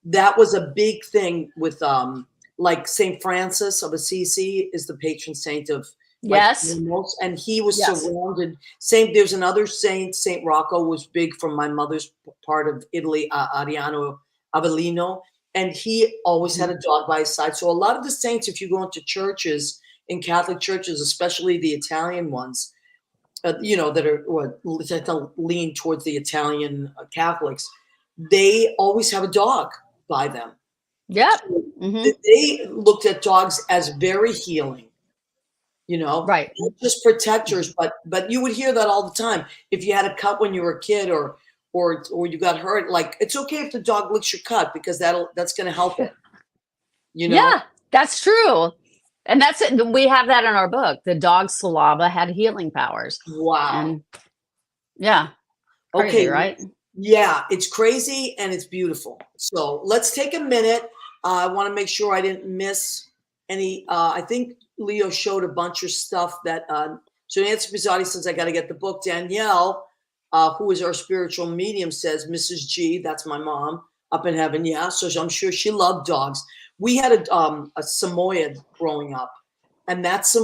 that was a big thing with like Saint Francis of Assisi is the patron saint of like Yes. animals, and he was Yes. surrounded. Same, there's another saint, Saint Rocco was big from my mother's part of Italy, Ariano Avellino, and he always had Mhm. a dog by his side. So a lot of the saints, if you go into churches, in Catholic churches, especially the Italian ones, that are that lean towards the Italian Catholics, they always have a dog by them. Yep. So Mhm. they looked at dogs as very healing, Right. not just protectors, but you would hear that all the time. If you had a cut when you were a kid, or you got hurt, like it's okay if the dog licks your cut because that's going to help it. You know? Yeah, that's true. And that's it. We have that in our book. The dog's saliva had healing powers. Wow. And yeah, crazy, Okay. right? Yeah, it's crazy and it's beautiful. So let's take a minute. I want to make sure I didn't miss any. I think Leo showed a bunch of stuff that. So Nancy Pizzotti says I got to get the book. Danielle who is our spiritual medium, says Mrs. G, that's my mom up in heaven. Yeah, so I'm sure she loved dogs. We had a Samoyed growing up, and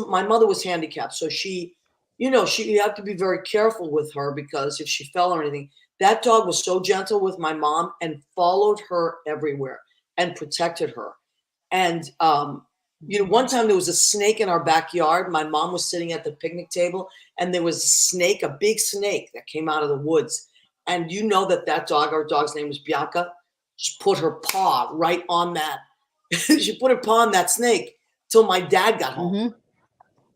my mother was handicapped, so she, you have to be very careful with her because if she fell or anything, that dog was so gentle with my mom and followed her everywhere and protected her. And one time there was a snake in our backyard. My mom was sitting at the picnic table, and there was a snake, a big snake that came out of the woods. And that dog, our dog's name was Bianca, just put her paw right on that. She put her paw on that snake till my dad got home.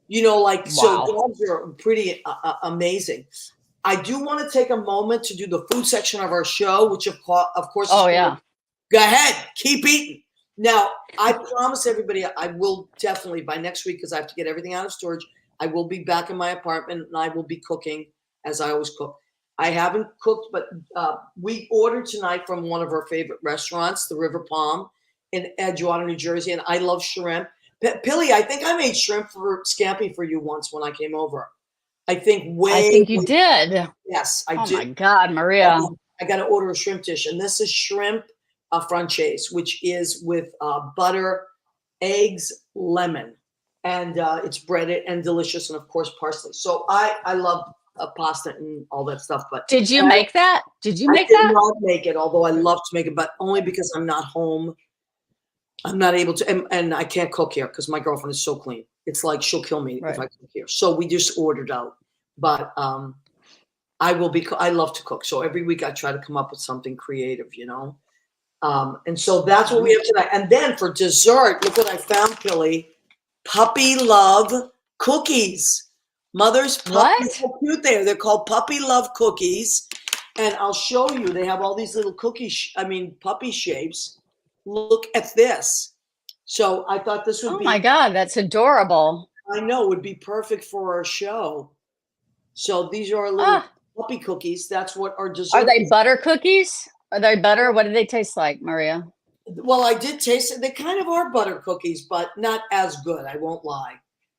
Wow. So dogs are pretty amazing. I do want to take a moment to do the food section of our show, which of course. Oh, yeah. Go ahead, keep eating. Now, I promise everybody I will definitely by next week, because I have to get everything out of storage, I will be back in my apartment and I will be cooking as I always cook. I haven't cooked, but we ordered tonight from one of our favorite restaurants, the River Palm in Edgewater, New Jersey, and I love shrimp. Pilly, I think I made shrimp scampi for you once when I came over. I think you did. Yes, I did. Oh my God, Maria. I got to order a shrimp dish, and this is shrimp francaise, which is with butter, eggs, lemon, and it's breaded and delicious, and of course parsley. So I love pasta and all that stuff. But did you make that? Did you make that? I did not make it, although I love to make it, but only because I'm not home. I'm not able to, and I can't cook here because my girlfriend is so clean. It's like she'll kill me if I cook here. So we just ordered out. But I love to cook. So every week I try to come up with something creative, and so that's what we have tonight. And then for dessert, look what I found, Pilly. Puppy Love cookies. Mother's puppies. So cute there. They're called Puppy Love cookies. And I'll show you. They have all these little puppy shapes. Look at this. So I thought this would be. Oh my God, that's adorable. I know, would be perfect for our show. So these are our little puppy cookies. That's what our dessert. Are they butter cookies? Are they butter? What do they taste like, Maria? Well, I did taste it. They kind of are butter cookies, but not as good. I won't lie.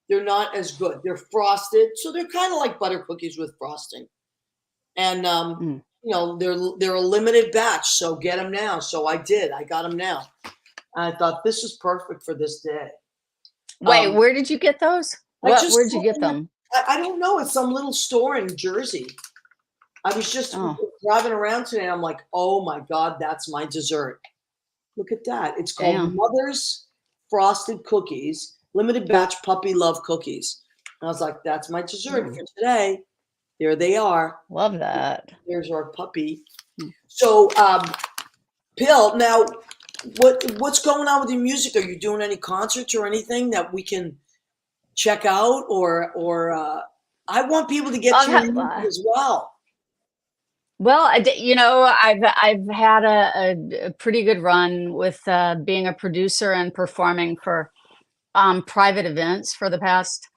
They're not as good. They're frosted. So they're kind of like butter cookies with frosting. And, they're a limited batch. So get them now. So I did. I got them now. And I thought this is perfect for this day. Wait, where did you get those? Where'd you get them? I don't know. It's some little store in Jersey. I was just driving around today, and I'm like, oh my God, that's my dessert. Look at that. It's called Mother's Frosted Cookies, limited batch Puppy Love cookies. And I was like, that's my dessert for today. There they are. Love that. There's our puppy. So, Pill, now, what's going on with your music? Are you doing any concerts or anything that we can check out? Or I want people to get to you as well. Well, I've had a pretty good run with being a producer and performing for private events for the past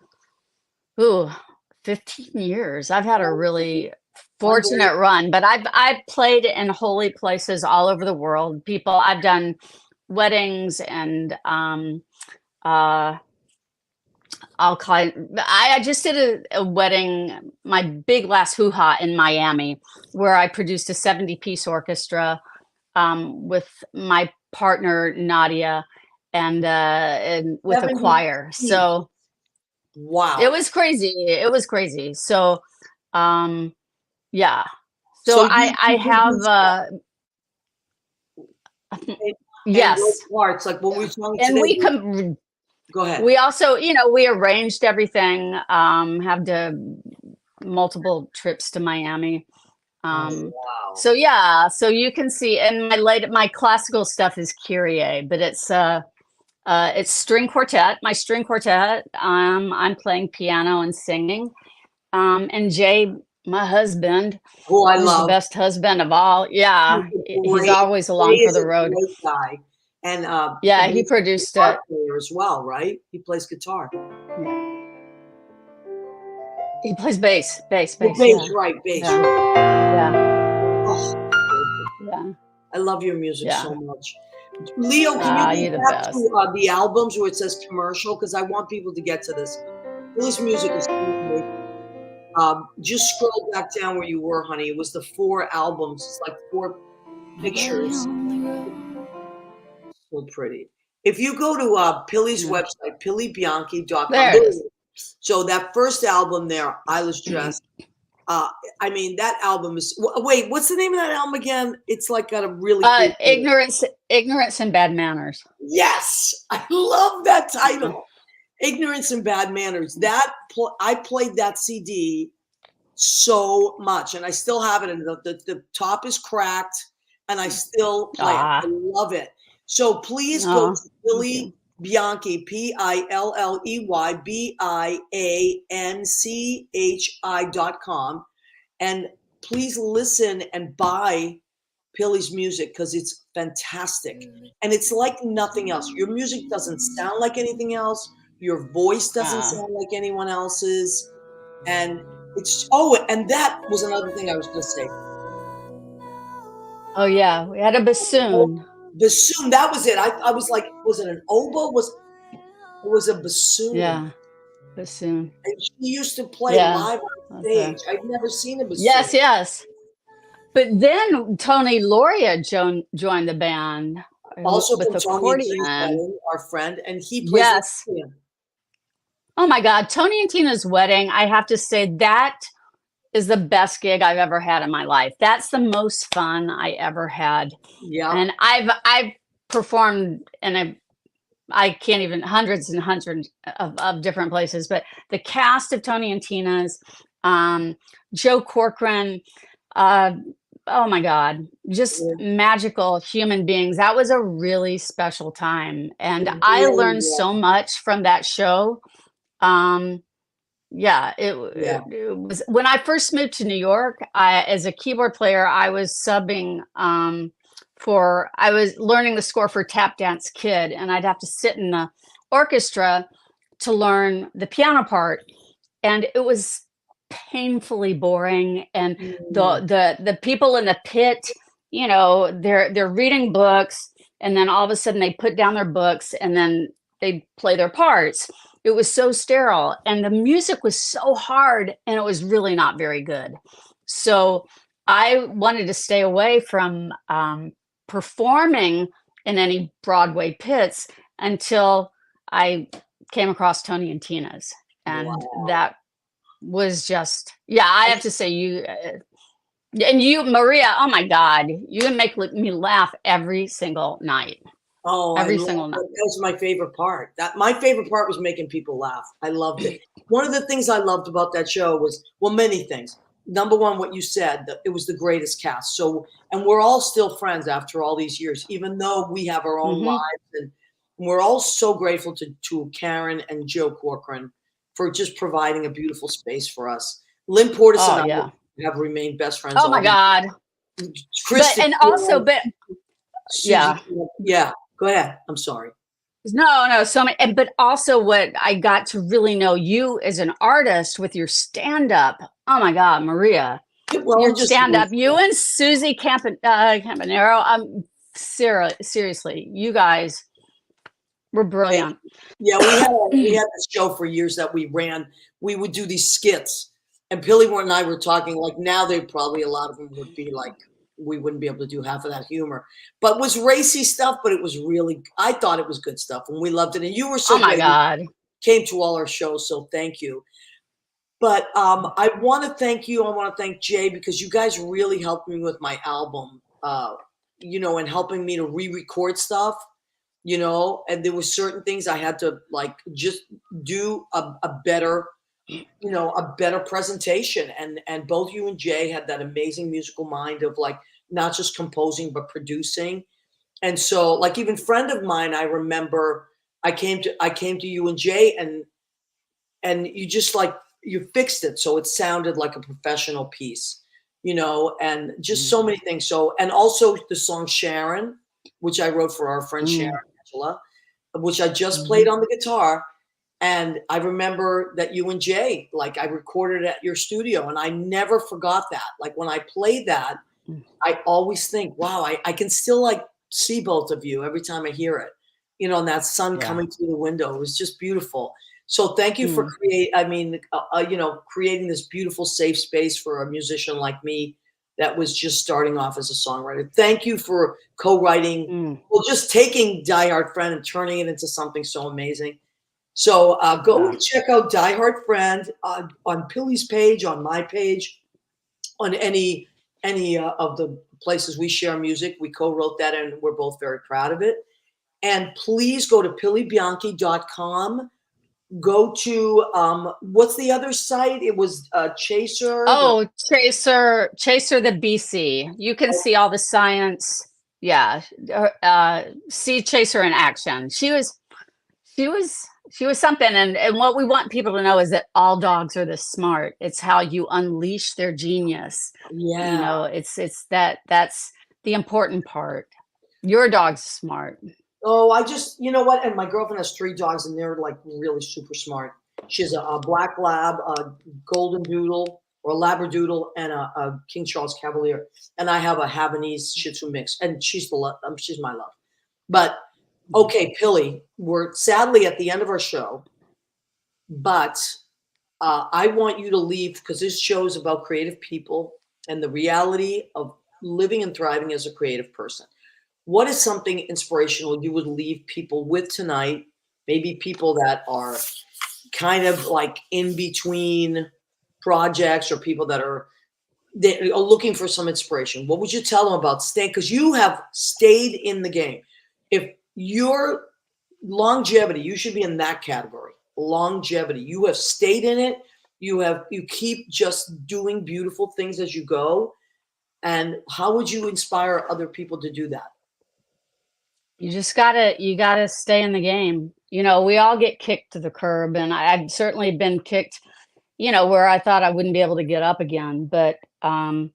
15 years. I've had a really fortunate run, but I've played in holy places all over the world. I've done weddings and I just did a wedding, my big last hoo-ha in Miami, where I produced a 70-piece orchestra with my partner Nadia and with a choir. So wow, it was crazy. So yeah. So I have yes. Parts like what we're talking and today. we can. Go ahead. We also, we arranged everything, have multiple trips to Miami. Wow. So yeah, so you can see, and my classical stuff is Kyrie, but it's string quartet, my string quartet. I'm playing piano and singing. And Jay, my husband, who I who's love, the best husband of all. Yeah. He's always along for the road. Guy. And yeah, he produced it as well, right? He plays guitar. Yeah. He plays bass. Bass, right? Bass. Yeah. Right. Yeah. Oh, yeah. I love your music so much. Leo, can you get back to the albums where it says commercial? Because I want people to get to this. This music is cool. Just scroll back down where you were, honey. It was the 4 albums. It's like 4 pictures. So pretty. If you go to Pilly's website, pillybianchi.com. There it is. So that first album there, Eyeless Dress. I mean, that album is. Wait, what's the name of that album again? It's like got a really Ignorance and Bad Manners. Yes, I love that title. Ignorance and Bad Manners. That I played that CD so much, and I still have it. And the top is cracked, and I still play it. I love it. So please go to Pilly Bianchi, PILLEYBIANCHI.com, and please listen and buy Pilly's music because it's fantastic. And it's like nothing else. Your music doesn't sound like anything else. Your voice doesn't sound like anyone else's. And it's, and that was another thing I was going to say. Oh, yeah. We had a bassoon. Bassoon, that was it. I was like, was it an oboe? It was a bassoon. Yeah, bassoon. And she used to play live on stage. I'd never seen a bassoon. Yes. But then Tony Loria joined the band. Also with from Tony and Tina, our friend, and he plays. Yes. Oh my God, Tony and Tina's wedding. I have to say that is the best gig I've ever had in my life. That's the most fun I ever had. Yeah. And I've performed, and I can't even, hundreds and hundreds of different places, but the cast of Tony and Tina's, Joe Corcoran, oh my God, just magical human beings. That was a really special time. And I learned so much from that show. It was when I first moved to New York, as a keyboard player, I was subbing, I was learning the score for Tap Dance Kid, and I'd have to sit in the orchestra to learn the piano part. And it was painfully boring. And the people in the pit, you know, they're reading books, and then all of a sudden they put down their books and then they play their parts. It was so sterile, and the music was so hard, and it was really not very good. So I wanted to stay away from performing in any Broadway pits until I came across Tony and Tina's. And that was just, I have to say, you, Maria, oh my God, you make me laugh every single night. Oh, every single night. That was my favorite part. My favorite part was making people laugh. I loved it. One of the things I loved about that show was, well, many things. Number one, what you said, that it was the greatest cast. So, and we're all still friends after all these years, even though we have our own lives. And we're all so grateful to Karen and Joe Corcoran for just providing a beautiful space for us. Lynn Portis and I have remained best friends. Oh my God. Go ahead. I'm sorry. No. So many, but also what I got to really know you as an artist with your stand-up. Oh my God, Maria, your stand-up. You and Susie Campanero. Seriously, you guys were brilliant. Yeah, we had this show for years that we ran. We would do these skits, and Pilly and I were talking like now. They probably a lot of them would be like, we wouldn't be able to do half of that humor, but it was racy stuff. But it was really, I thought it was good stuff, and we loved it. And you were so great. God, you came to all our shows, so thank you. But I want to thank you. I want to thank Jay, because you guys really helped me with my album. And helping me to re-record stuff. And there were certain things I had to like just do a better presentation, and both you and Jay had that amazing musical mind of like not just composing but producing. And so like even friend of mine, I remember I came to you and Jay, and you just like you fixed it so it sounded like a professional piece, and just so many things. So, and also the song Sharon, which I wrote for our friend Sharon Angela, which I just played on the guitar. And I remember that you and Jay, like I recorded at your studio, and I never forgot that. Like when I play that, I always think, wow, I can still like see both of you every time I hear it, and that sun coming through the window. It was just beautiful. So thank you for Mm. creating this beautiful safe space for a musician like me that was just starting off as a songwriter. Thank you for co-writing, Mm. well, just taking Die Hard Friend and turning it into something so amazing. So go Yeah. check out Die Hard Friend on Pilly's page, on my page, on any of the places we share music. We co-wrote that, and we're both very proud of it. And please go to pillybianchi.com. Go to what's the other site? It was Chaser. Oh, Chaser the BC. You can see all the science. Yeah. See Chaser in action. She was she was something. And what we want people to know is that all dogs are this smart. It's how you unleash their genius. You Yeah. know, that's the important part. Your dog's smart. Oh, you know what? And my girlfriend has 3 dogs, and they're like really super smart. She has a black lab, a golden doodle or a labradoodle, and a King Charles Cavalier. And I have a Havanese Shih Tzu mix, and she's she's my love. But okay, Pilly, we're sadly at the end of our show, but I want you to leave because this show is about creative people and the reality of living and thriving as a creative person. What is something inspirational you would leave people with tonight? Maybe people that are kind of like in between projects, or people that are looking for some inspiration. What would you tell them about staying? Because you have stayed in the game. If your longevity, you should be in that category. Longevity. You have stayed in it. You keep just doing beautiful things as you go. And how would you inspire other people to do that? You gotta stay in the game. You know, we all get kicked to the curb, and I've certainly been kicked, where I thought I wouldn't be able to get up again. But and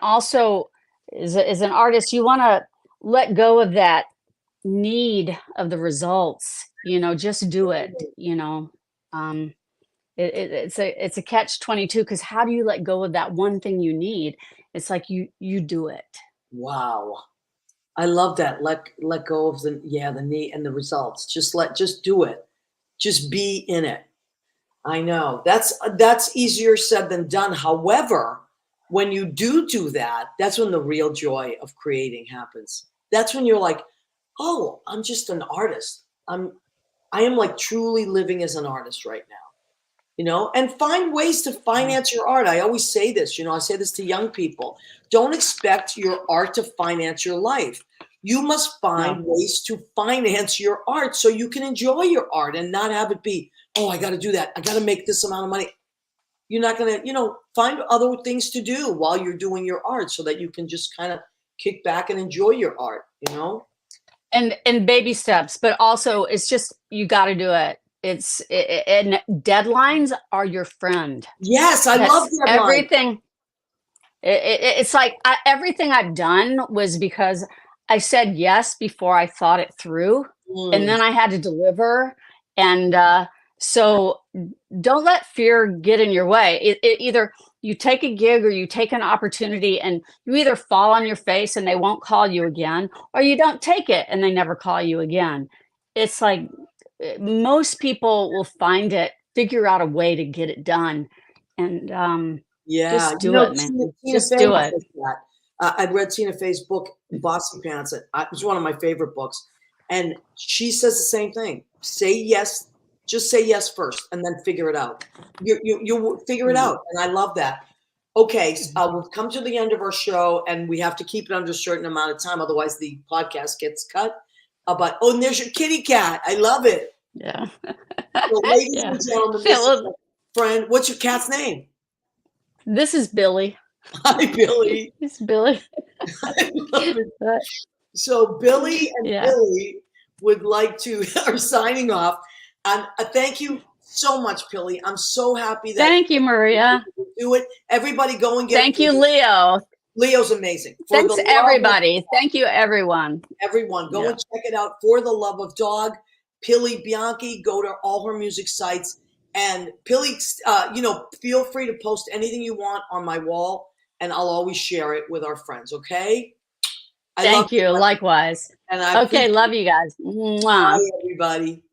also as an artist, you want to let go of that need of the results. Just do it. Um, it's a catch 22, because how do you let go of that one thing you need? It's like you do it. Wow. I love that. Let go of the need and the results. Just do it. Just be in it. I know. That's easier said than done. However, when you do that, that's when the real joy of creating happens. That's when you're like, "Oh, I'm just an artist. I am like truly living as an artist right now." And find ways to Yeah. finance your art. I always say this, I say this to young people. Don't expect your art to finance your life. You must No. find ways to finance your art so you can enjoy your art and not have it be, oh, I got to do that. I got to make this amount of money. You're not going to, find other things to do while you're doing your art so that you can just kind of kick back and enjoy your art. And baby steps, but also it's just you got to do it. And deadlines are your friend. Yes, I love That's deadlines. everything. It's like everything I've done was because I said yes before I thought it through, and Mm, then I had to deliver. And so don't let fear get in your way. Either you take a gig or you take an opportunity, and you either fall on your face and they won't call you again, or you don't take it and they never call you again. It's like most people will figure out a way to get it done. And yeah, just do it, man. Tina Just Fey do it. says that. I'd read Tina Fey's book, Bossy Pants. It's one of my favorite books. And she says the same thing. Say yes, just say yes first, and then figure it out. You figure it Mhm. out. And I love that. Okay, we've come to the end of our show, and we have to keep it under a certain amount of time. Otherwise, the podcast gets cut. And there's your kitty cat. I love it. Yeah. So, ladies Yeah. and gentlemen, Yeah, this is well, my friend. What's your cat's name? this is Billy. Hi, Billy. It's Billy. I love it. But, So Billy and yeah. Billy are signing off. And thank you so much, Billy. I'm so happy that Thank you, Maria. you do it. Everybody go and get Thank you, Leo. Leo's amazing. For Thanks, the love of everybody. Thank you, everyone. everyone, go Yeah. and check it out. For the love of dog, Pilly Bianchi, go to all her music sites. And Pilly, feel free to post anything you want on my wall, and I'll always share it with our friends, okay? I love Thank you. Likewise. and I Okay. appreciate Love you guys. Mwah. Bye, everybody.